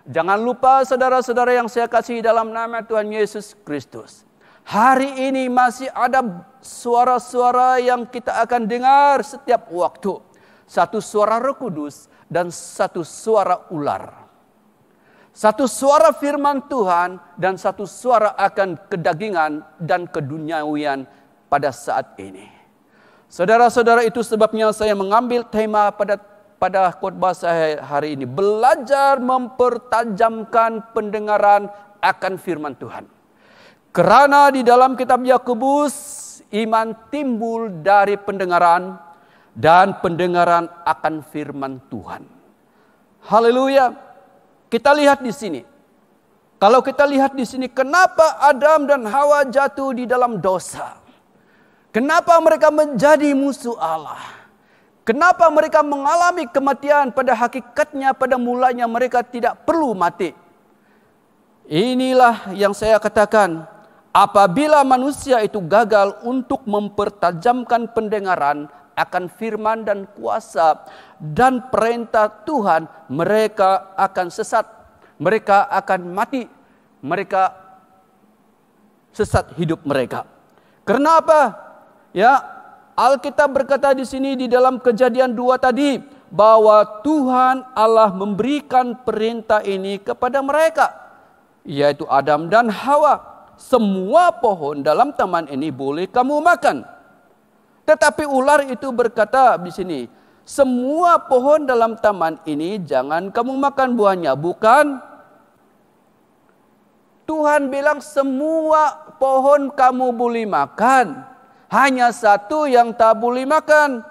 Jangan lupa saudara-saudara yang saya kasih dalam nama Tuhan Yesus Kristus. Hari ini masih ada suara-suara yang kita akan dengar setiap waktu. Satu suara Roh Kudus dan satu suara ular. Satu suara firman Tuhan dan satu suara akan kedagingan dan keduniawian pada saat ini. Saudara-saudara, itu sebabnya saya mengambil tema pada khotbah saya hari ini. Belajar mempertajamkan pendengaran akan firman Tuhan. Karena di dalam kitab Yakobus, iman timbul dari pendengaran dan pendengaran akan firman Tuhan. Haleluya. Kita lihat di sini. Kalau kita lihat di sini, kenapa Adam dan Hawa jatuh di dalam dosa? Kenapa mereka menjadi musuh Allah? Kenapa mereka mengalami kematian? Pada hakikatnya, pada mulanya mereka tidak perlu mati. Inilah yang saya katakan. Apabila manusia itu gagal untuk mempertajamkan pendengaran akan firman dan kuasa dan perintah Tuhan, mereka akan sesat. Mereka akan mati. Mereka sesat hidup mereka. Kenapa? Ya, Alkitab berkata di sini di dalam Kejadian 2 tadi bahwa Tuhan Allah memberikan perintah ini kepada mereka, yaitu Adam dan Hawa. Semua pohon dalam taman ini boleh kamu makan. Tetapi ular itu berkata di sini, semua pohon dalam taman ini jangan kamu makan buahnya. Bukan. Tuhan bilang semua pohon kamu boleh makan. Hanya satu yang tak boleh makan.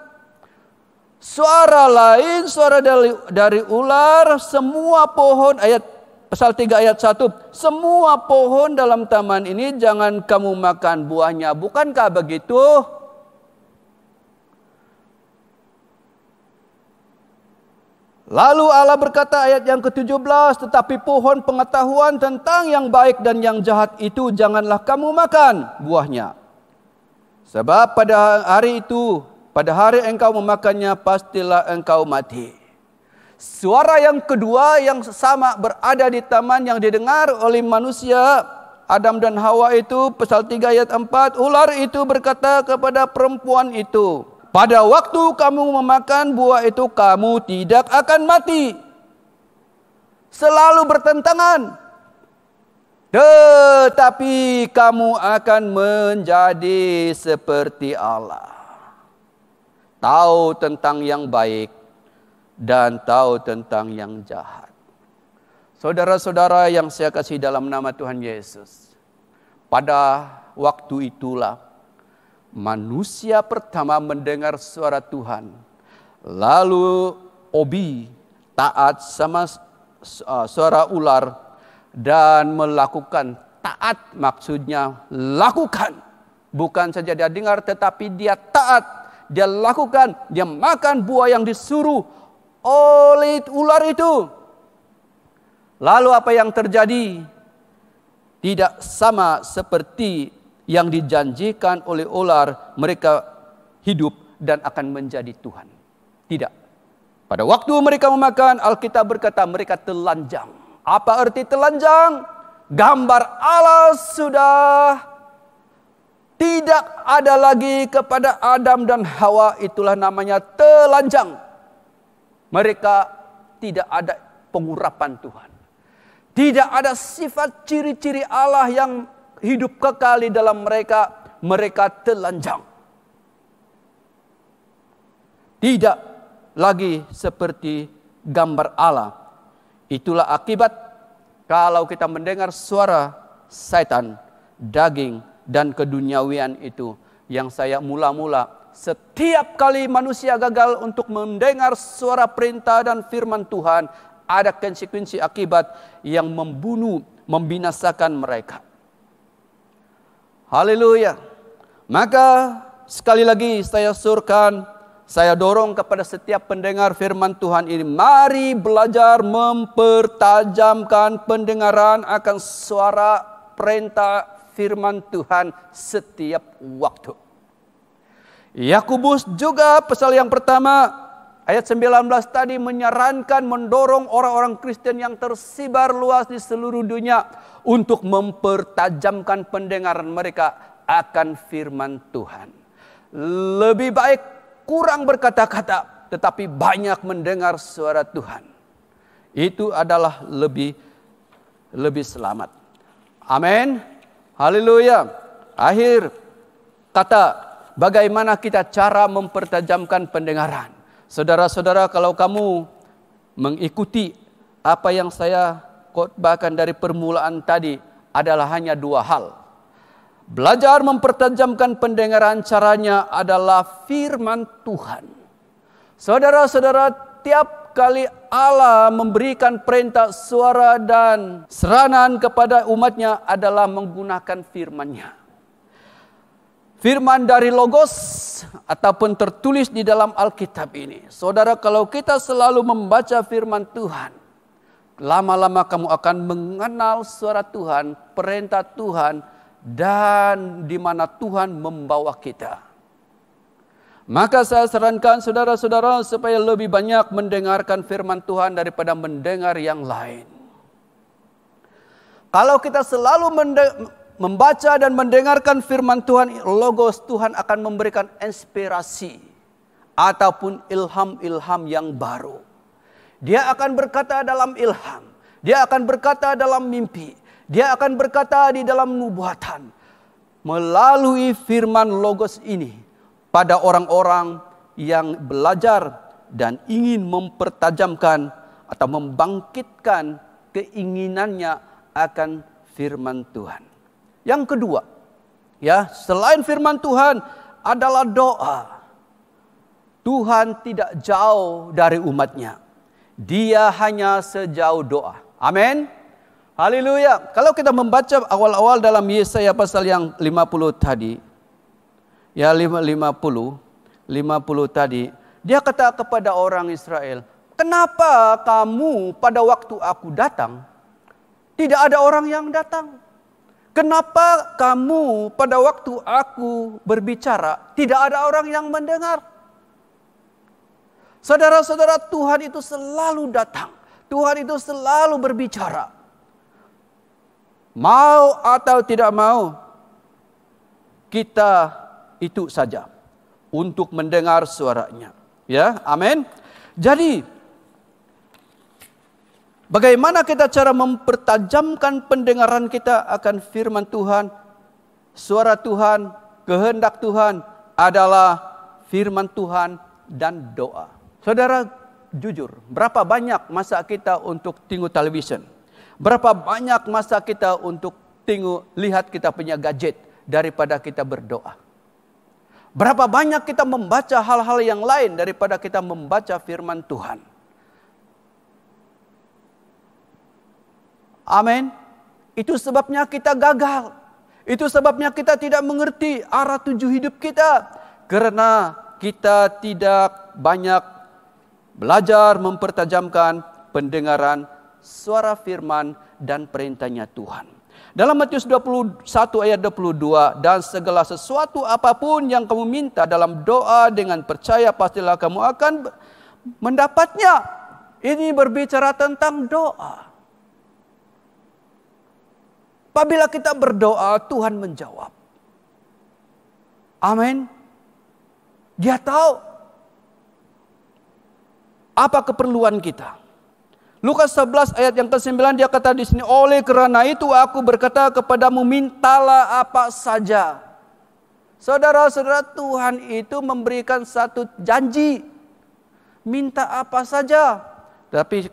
Suara lain, suara dari ular, semua pohon, ayat pasal 3 ayat 1. Semua pohon dalam taman ini jangan kamu makan buahnya. Bukankah begitu? Lalu Allah berkata ayat yang ke-17, tetapi pohon pengetahuan tentang yang baik dan yang jahat itu janganlah kamu makan buahnya. Sebab pada hari itu, pada hari engkau memakannya, pastilah engkau mati. Suara yang kedua yang sama berada di taman yang didengar oleh manusia, Adam dan Hawa itu, pasal 3 ayat 4, ular itu berkata kepada perempuan itu, pada waktu kamu memakan buah itu, kamu tidak akan mati. Selalu bertentangan. Tetapi kamu akan menjadi seperti Allah. Tahu tentang yang baik dan tahu tentang yang jahat. Saudara-saudara yang saya kasih dalam nama Tuhan Yesus. Pada waktu itulah manusia pertama mendengar suara Tuhan. Lalu Obi taat sama suara ular dan melakukan. Taat maksudnya lakukan. Bukan saja dia dengar tetapi dia taat. Dia lakukan. Dia makan buah yang disuruh oleh ular itu. Lalu apa yang terjadi? Tidak sama seperti yang dijanjikan oleh ular, mereka hidup dan akan menjadi Tuhan. Tidak. Pada waktu mereka memakan, Alkitab berkata mereka telanjang. Apa arti telanjang? Gambar Allah sudah tidak ada lagi kepada Adam dan Hawa, itulah namanya telanjang. Mereka tidak ada pengurapan Tuhan. Tidak ada sifat ciri-ciri Allah yang hidup kekal di dalam mereka. Mereka telanjang. Tidak lagi seperti gambar Allah. Itulah akibat kalau kita mendengar suara setan, daging, dan keduniawian itu. Yang saya mula-mula, setiap kali manusia gagal untuk mendengar suara perintah dan firman Tuhan, ada konsekuensi akibat yang membunuh, membinasakan mereka. Haleluya. Maka sekali lagi saya surkan, saya dorong kepada setiap pendengar firman Tuhan ini. Mari belajar mempertajamkan pendengaran akan suara perintah firman Tuhan setiap waktu. Yakobus juga pasal yang pertama ayat 19 tadi menyarankan, mendorong orang-orang Kristen yang tersebar luas di seluruh dunia untuk mempertajamkan pendengaran mereka akan firman Tuhan. Lebih baik kurang berkata-kata tetapi banyak mendengar suara Tuhan. Itu adalah lebih selamat. Amin. Haleluya. Akhir kata, bagaimana kita cara mempertajamkan pendengaran. Saudara-saudara, kalau kamu mengikuti apa yang saya khotbahkan dari permulaan tadi, adalah hanya dua hal. Belajar mempertajamkan pendengaran, caranya adalah firman Tuhan. Saudara-saudara, tiap kali Allah memberikan perintah, suara dan seranan kepada umatnya adalah menggunakan firman-Nya. Firman dari Logos ataupun tertulis di dalam Alkitab ini. Saudara, kalau kita selalu membaca firman Tuhan, lama-lama kamu akan mengenal suara Tuhan, perintah Tuhan, dan di mana Tuhan membawa kita. Maka saya sarankan saudara-saudara supaya lebih banyak mendengarkan firman Tuhan daripada mendengar yang lain. Kalau kita selalu membaca dan mendengarkan firman Tuhan, Logos Tuhan akan memberikan inspirasi ataupun ilham-ilham yang baru. Dia akan berkata dalam ilham, dia akan berkata dalam mimpi, dia akan berkata di dalam nubuatan. Melalui firman Logos ini pada orang-orang yang belajar dan ingin mempertajamkan atau membangkitkan keinginannya akan firman Tuhan. Yang kedua, ya, selain firman Tuhan adalah doa. Tuhan tidak jauh dari umatnya. Dia hanya sejauh doa. Amin. Haleluya. Kalau kita membaca awal-awal dalam Yesaya pasal yang 50 tadi, ya 50 tadi, dia kata kepada orang Israel, kenapa kamu pada waktu aku datang, tidak ada orang yang datang? Kenapa kamu pada waktu aku berbicara, tidak ada orang yang mendengar? Saudara-saudara, Tuhan itu selalu datang. Tuhan itu selalu berbicara. Mau atau tidak mau, kita itu saja untuk mendengar suaranya. Ya, amin. Jadi, bagaimana kita cara mempertajamkan pendengaran kita akan firman Tuhan? Suara Tuhan, kehendak Tuhan adalah firman Tuhan dan doa. Saudara, jujur, berapa banyak masa kita untuk tengok televisyen? Berapa banyak masa kita untuk lihat kita punya gadget daripada kita berdoa? Berapa banyak kita membaca hal-hal yang lain daripada kita membaca firman Tuhan? Amin. Itu sebabnya kita gagal. Itu sebabnya kita tidak mengerti arah tuju hidup kita. Karena kita tidak banyak belajar mempertajamkan pendengaran suara firman dan perintahnya Tuhan. Dalam Matius 21 ayat 22, dan segala sesuatu apapun yang kamu minta dalam doa dengan percaya, pastilah kamu akan mendapatnya. Ini berbicara tentang doa. Apabila kita berdoa, Tuhan menjawab. Amin. Dia tahu apa keperluan kita. Lukas 11 ayat yang ke-9 dia kata di sini, oleh kerana itu aku berkata kepadamu, mintalah apa saja. Saudara-saudara, Tuhan itu memberikan satu janji. Minta apa saja. Tapi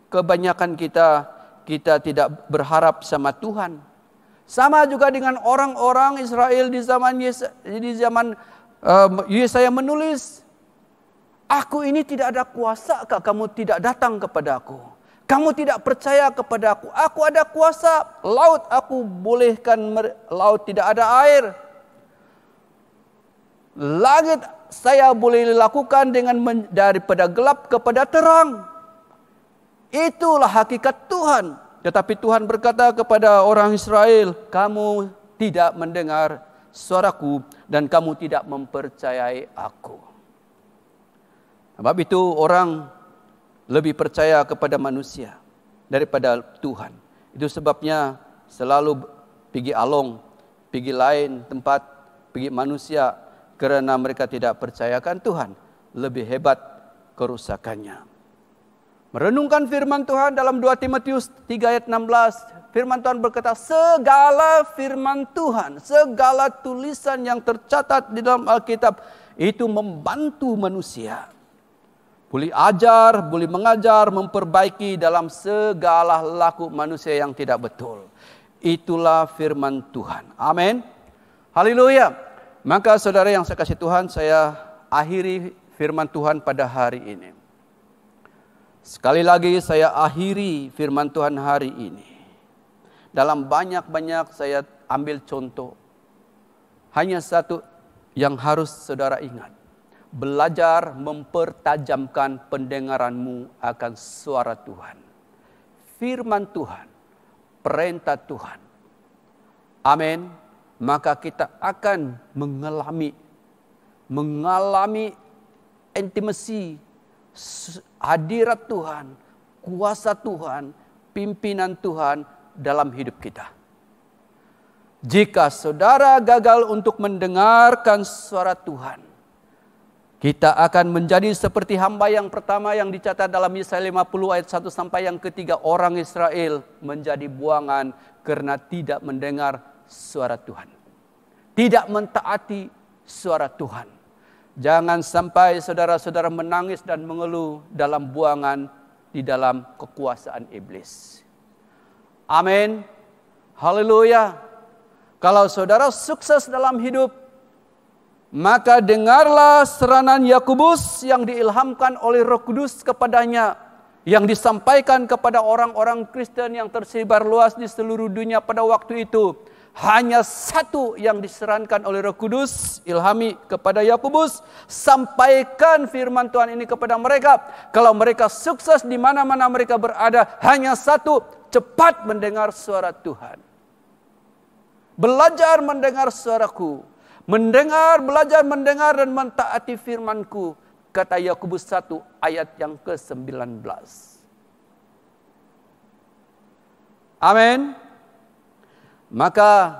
kebanyakan kita tidak berharap sama Tuhan. Sama juga dengan orang-orang Israel di zaman Yesaya menulis, aku ini tidak ada kuasa, kamu tidak datang kepada aku. Kamu tidak percaya kepada aku. Aku ada kuasa. Laut aku bolehkan, laut tidak ada air. Langit saya boleh lakukan dengan daripada gelap kepada terang. Itulah hakikat Tuhan. Tetapi Tuhan berkata kepada orang Israel, kamu tidak mendengar suaraku dan kamu tidak mempercayai aku. Sebab itu orang lebih percaya kepada manusia daripada Tuhan. Itu sebabnya selalu pergi along, pergi lain tempat, pergi manusia, kerana mereka tidak percayakan Tuhan. Lebih hebat kerusakannya. Merenungkan firman Tuhan dalam 2 Timotius 3 ayat 16. Firman Tuhan berkata, segala firman Tuhan, segala tulisan yang tercatat di dalam Alkitab itu membantu manusia. Boleh ajar, boleh mengajar, memperbaiki dalam segala laku manusia yang tidak betul. Itulah firman Tuhan. Amin. Haleluya. Maka saudara yang saya kasih Tuhan, saya akhiri firman Tuhan pada hari ini. Sekali lagi saya akhiri firman Tuhan hari ini. Dalam banyak-banyak saya ambil contoh. Hanya satu yang harus saudara ingat. Belajar mempertajamkan pendengaranmu akan suara Tuhan. Firman Tuhan. Perintah Tuhan. Amin. Maka kita akan mengalami intimasi, hadirat Tuhan, kuasa Tuhan, pimpinan Tuhan dalam hidup kita. Jika saudara gagal untuk mendengarkan suara Tuhan, kita akan menjadi seperti hamba yang pertama yang dicatat dalam Yesaya 50 ayat 1 sampai yang ketiga. Orang Israel menjadi buangan karena tidak mendengar suara Tuhan. Tidak mentaati suara Tuhan. Jangan sampai saudara-saudara menangis dan mengeluh dalam buangan di dalam kekuasaan iblis. Amin. Haleluya. Kalau saudara sukses dalam hidup, maka dengarlah seranan Yakobus yang diilhamkan oleh Roh Kudus kepadanya, yang disampaikan kepada orang-orang Kristen yang tersebar luas di seluruh dunia pada waktu itu. Hanya satu yang diserankan oleh Roh Kudus, ilhami kepada Yakobus, sampaikan firman Tuhan ini kepada mereka. Kalau mereka sukses di mana-mana mereka berada, hanya satu, cepat mendengar suara Tuhan. Belajar mendengar suaraku, belajar mendengar dan mentaati firmanku, kata Yakobus 1 ayat yang ke-19. Amin. Maka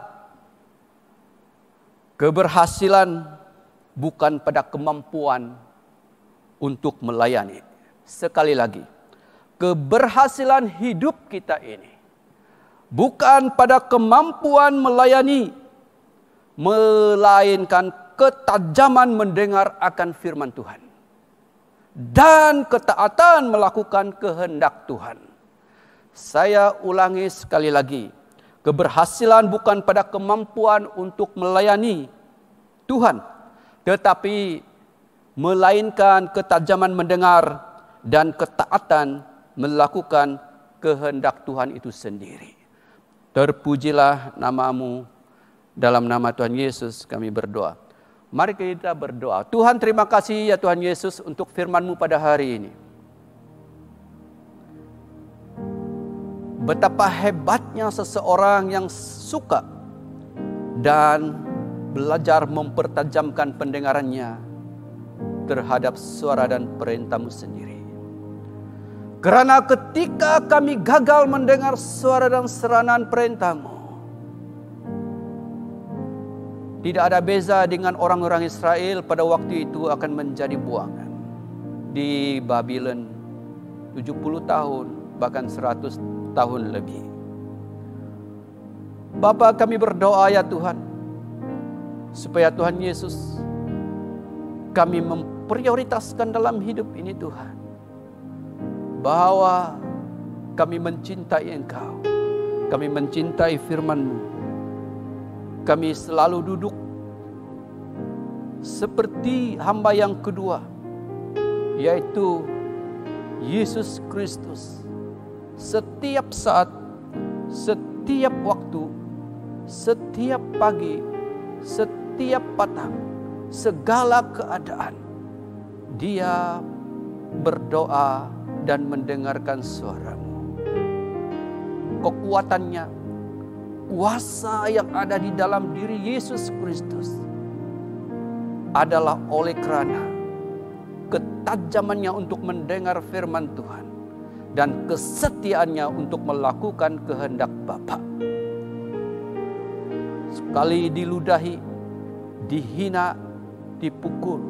keberhasilan bukan pada kemampuan untuk melayani. Sekali lagi, keberhasilan hidup kita ini bukan pada kemampuan melayani, melainkan ketajaman mendengar akan firman Tuhan dan ketaatan melakukan kehendak Tuhan. Saya ulangi sekali lagi. Keberhasilan bukan pada kemampuan untuk melayani Tuhan, tetapi melainkan ketajaman mendengar dan ketaatan melakukan kehendak Tuhan itu sendiri. Terpujilah nama-Mu, dalam nama Tuhan Yesus kami berdoa. Mari kita berdoa. Tuhan, terima kasih ya Tuhan Yesus untuk firman-Mu pada hari ini. Betapa hebatnya seseorang yang suka dan belajar mempertajamkan pendengarannya terhadap suara dan perintah-Mu sendiri. Karena ketika kami gagal mendengar suara dan seranan perintah-Mu, tidak ada beza dengan orang-orang Israel pada waktu itu akan menjadi buangan di Babylon 70 tahun, bahkan 100 tahun lebih. Bapa, kami berdoa ya Tuhan, supaya Tuhan Yesus kami memprioritaskan dalam hidup ini Tuhan, bahwa kami mencintai Engkau, kami mencintai firman-Mu, kami selalu duduk seperti hamba yang kedua, yaitu Yesus Kristus. Setiap saat, setiap waktu, setiap pagi, setiap petang, segala keadaan, Dia berdoa dan mendengarkan suara-Mu. Kekuatannya, kuasa yang ada di dalam diri Yesus Kristus adalah oleh karena ketajamannya untuk mendengar firman Tuhan dan kesetiaannya untuk melakukan kehendak Bapa. Sekali diludahi, dihina, dipukul,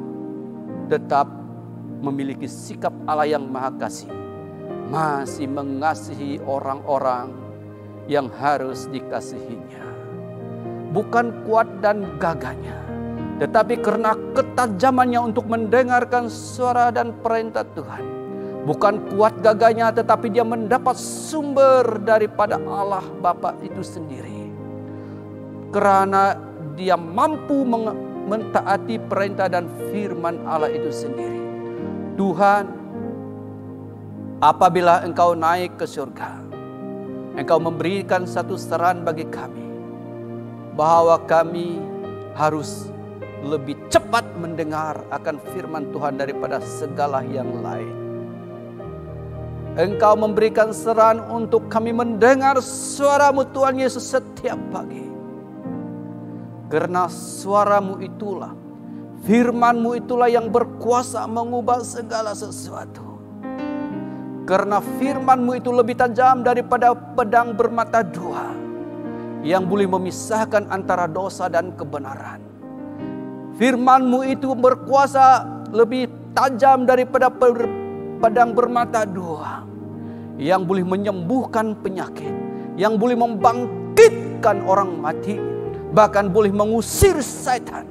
tetap memiliki sikap Allah yang Maha Kasih, masih mengasihi orang-orang yang harus dikasihinya. Bukan kuat dan gagahnya, tetapi karena ketajamannya untuk mendengarkan suara dan perintah Tuhan. Bukan kuat gagahnya, tetapi dia mendapat sumber daripada Allah Bapa itu sendiri. Karena dia mampu mentaati perintah dan firman Allah itu sendiri. Tuhan, apabila Engkau naik ke surga, Engkau memberikan satu saran bagi kami, bahwa kami harus lebih cepat mendengar akan firman Tuhan daripada segala yang lain. Engkau memberikan saran untuk kami mendengar suara-Mu Tuhan Yesus setiap pagi. Karena suara-Mu itulah, firman-Mu itulah yang berkuasa mengubah segala sesuatu. Karena firman-Mu itu lebih tajam daripada pedang bermata dua, yang boleh memisahkan antara dosa dan kebenaran. Firman-Mu itu berkuasa lebih tajam daripada pedang bermata dua, yang boleh menyembuhkan penyakit, yang boleh membangkitkan orang mati, bahkan boleh mengusir setan.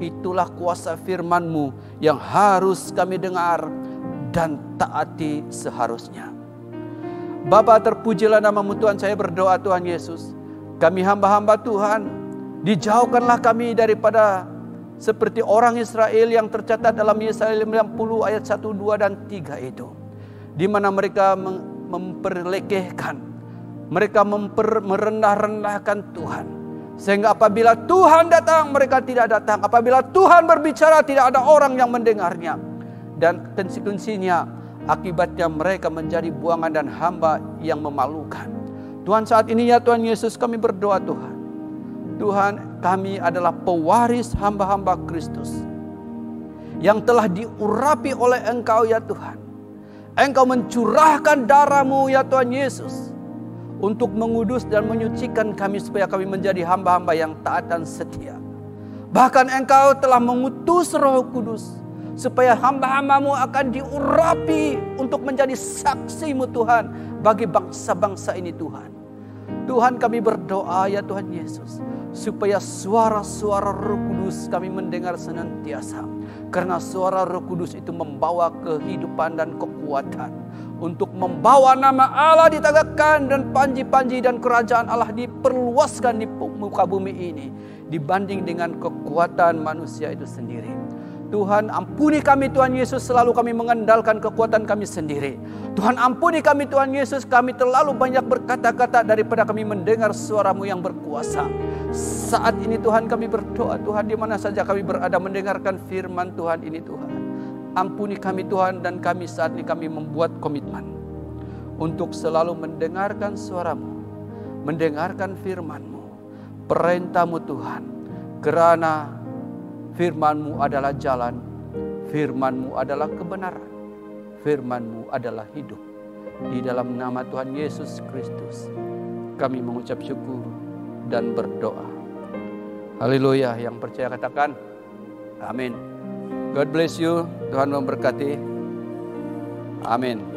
itulah kuasa firman-Mu yang harus kami dengar dan taati seharusnya. Bapa, terpujilah nama-Mu Tuhan. Saya berdoa Tuhan Yesus, kami hamba-hamba Tuhan, dijauhkanlah kami daripada seperti orang Israel yang tercatat dalam Yesaya 90 ayat 1, 2, dan 3 itu, di mana mereka memperlekehkan, mereka merendah-rendahkan Tuhan, sehingga apabila Tuhan datang mereka tidak datang, apabila Tuhan berbicara tidak ada orang yang mendengarnya, dan konsekuensinya akibatnya mereka menjadi buangan dan hamba yang memalukan. Tuhan, saat ini ya Tuhan Yesus, kami berdoa Tuhan, Tuhan, kami adalah pewaris hamba-hamba Kristus yang telah diurapi oleh Engkau ya Tuhan. Engkau mencurahkan darah-Mu ya Tuhan Yesus untuk mengudus dan menyucikan kami supaya kami menjadi hamba-hamba yang taat dan setia. Bahkan Engkau telah mengutus Roh Kudus supaya hamba-hamba-Mu akan diurapi untuk menjadi saksi-Mu Tuhan bagi bangsa-bangsa ini Tuhan. Tuhan, kami berdoa ya Tuhan Yesus, supaya suara-suara Roh Kudus kami mendengar senantiasa. Karena suara Roh Kudus itu membawa kehidupan dan kekuatan untuk membawa nama Allah ditegakkan dan panji-panji dan kerajaan Allah diperluaskan di muka bumi ini dibanding dengan kekuatan manusia itu sendiri. Tuhan, ampuni kami Tuhan Yesus, selalu kami mengandalkan kekuatan kami sendiri. Tuhan, ampuni kami Tuhan Yesus, kami terlalu banyak berkata-kata daripada kami mendengar suara-Mu yang berkuasa. Saat ini Tuhan kami berdoa Tuhan, di mana saja kami berada mendengarkan firman Tuhan ini Tuhan. Ampuni kami Tuhan, dan kami saat ini kami membuat komitmen untuk selalu mendengarkan suara-Mu, mendengarkan firman-Mu, perintah-Mu Tuhan. Kerana firman-Mu adalah jalan, firman-Mu adalah kebenaran, firman-Mu adalah hidup. Di dalam nama Tuhan Yesus Kristus kami mengucap syukur dan berdoa. Haleluya. Yang percaya katakan amin. God bless you. Tuhan memberkati. Amin.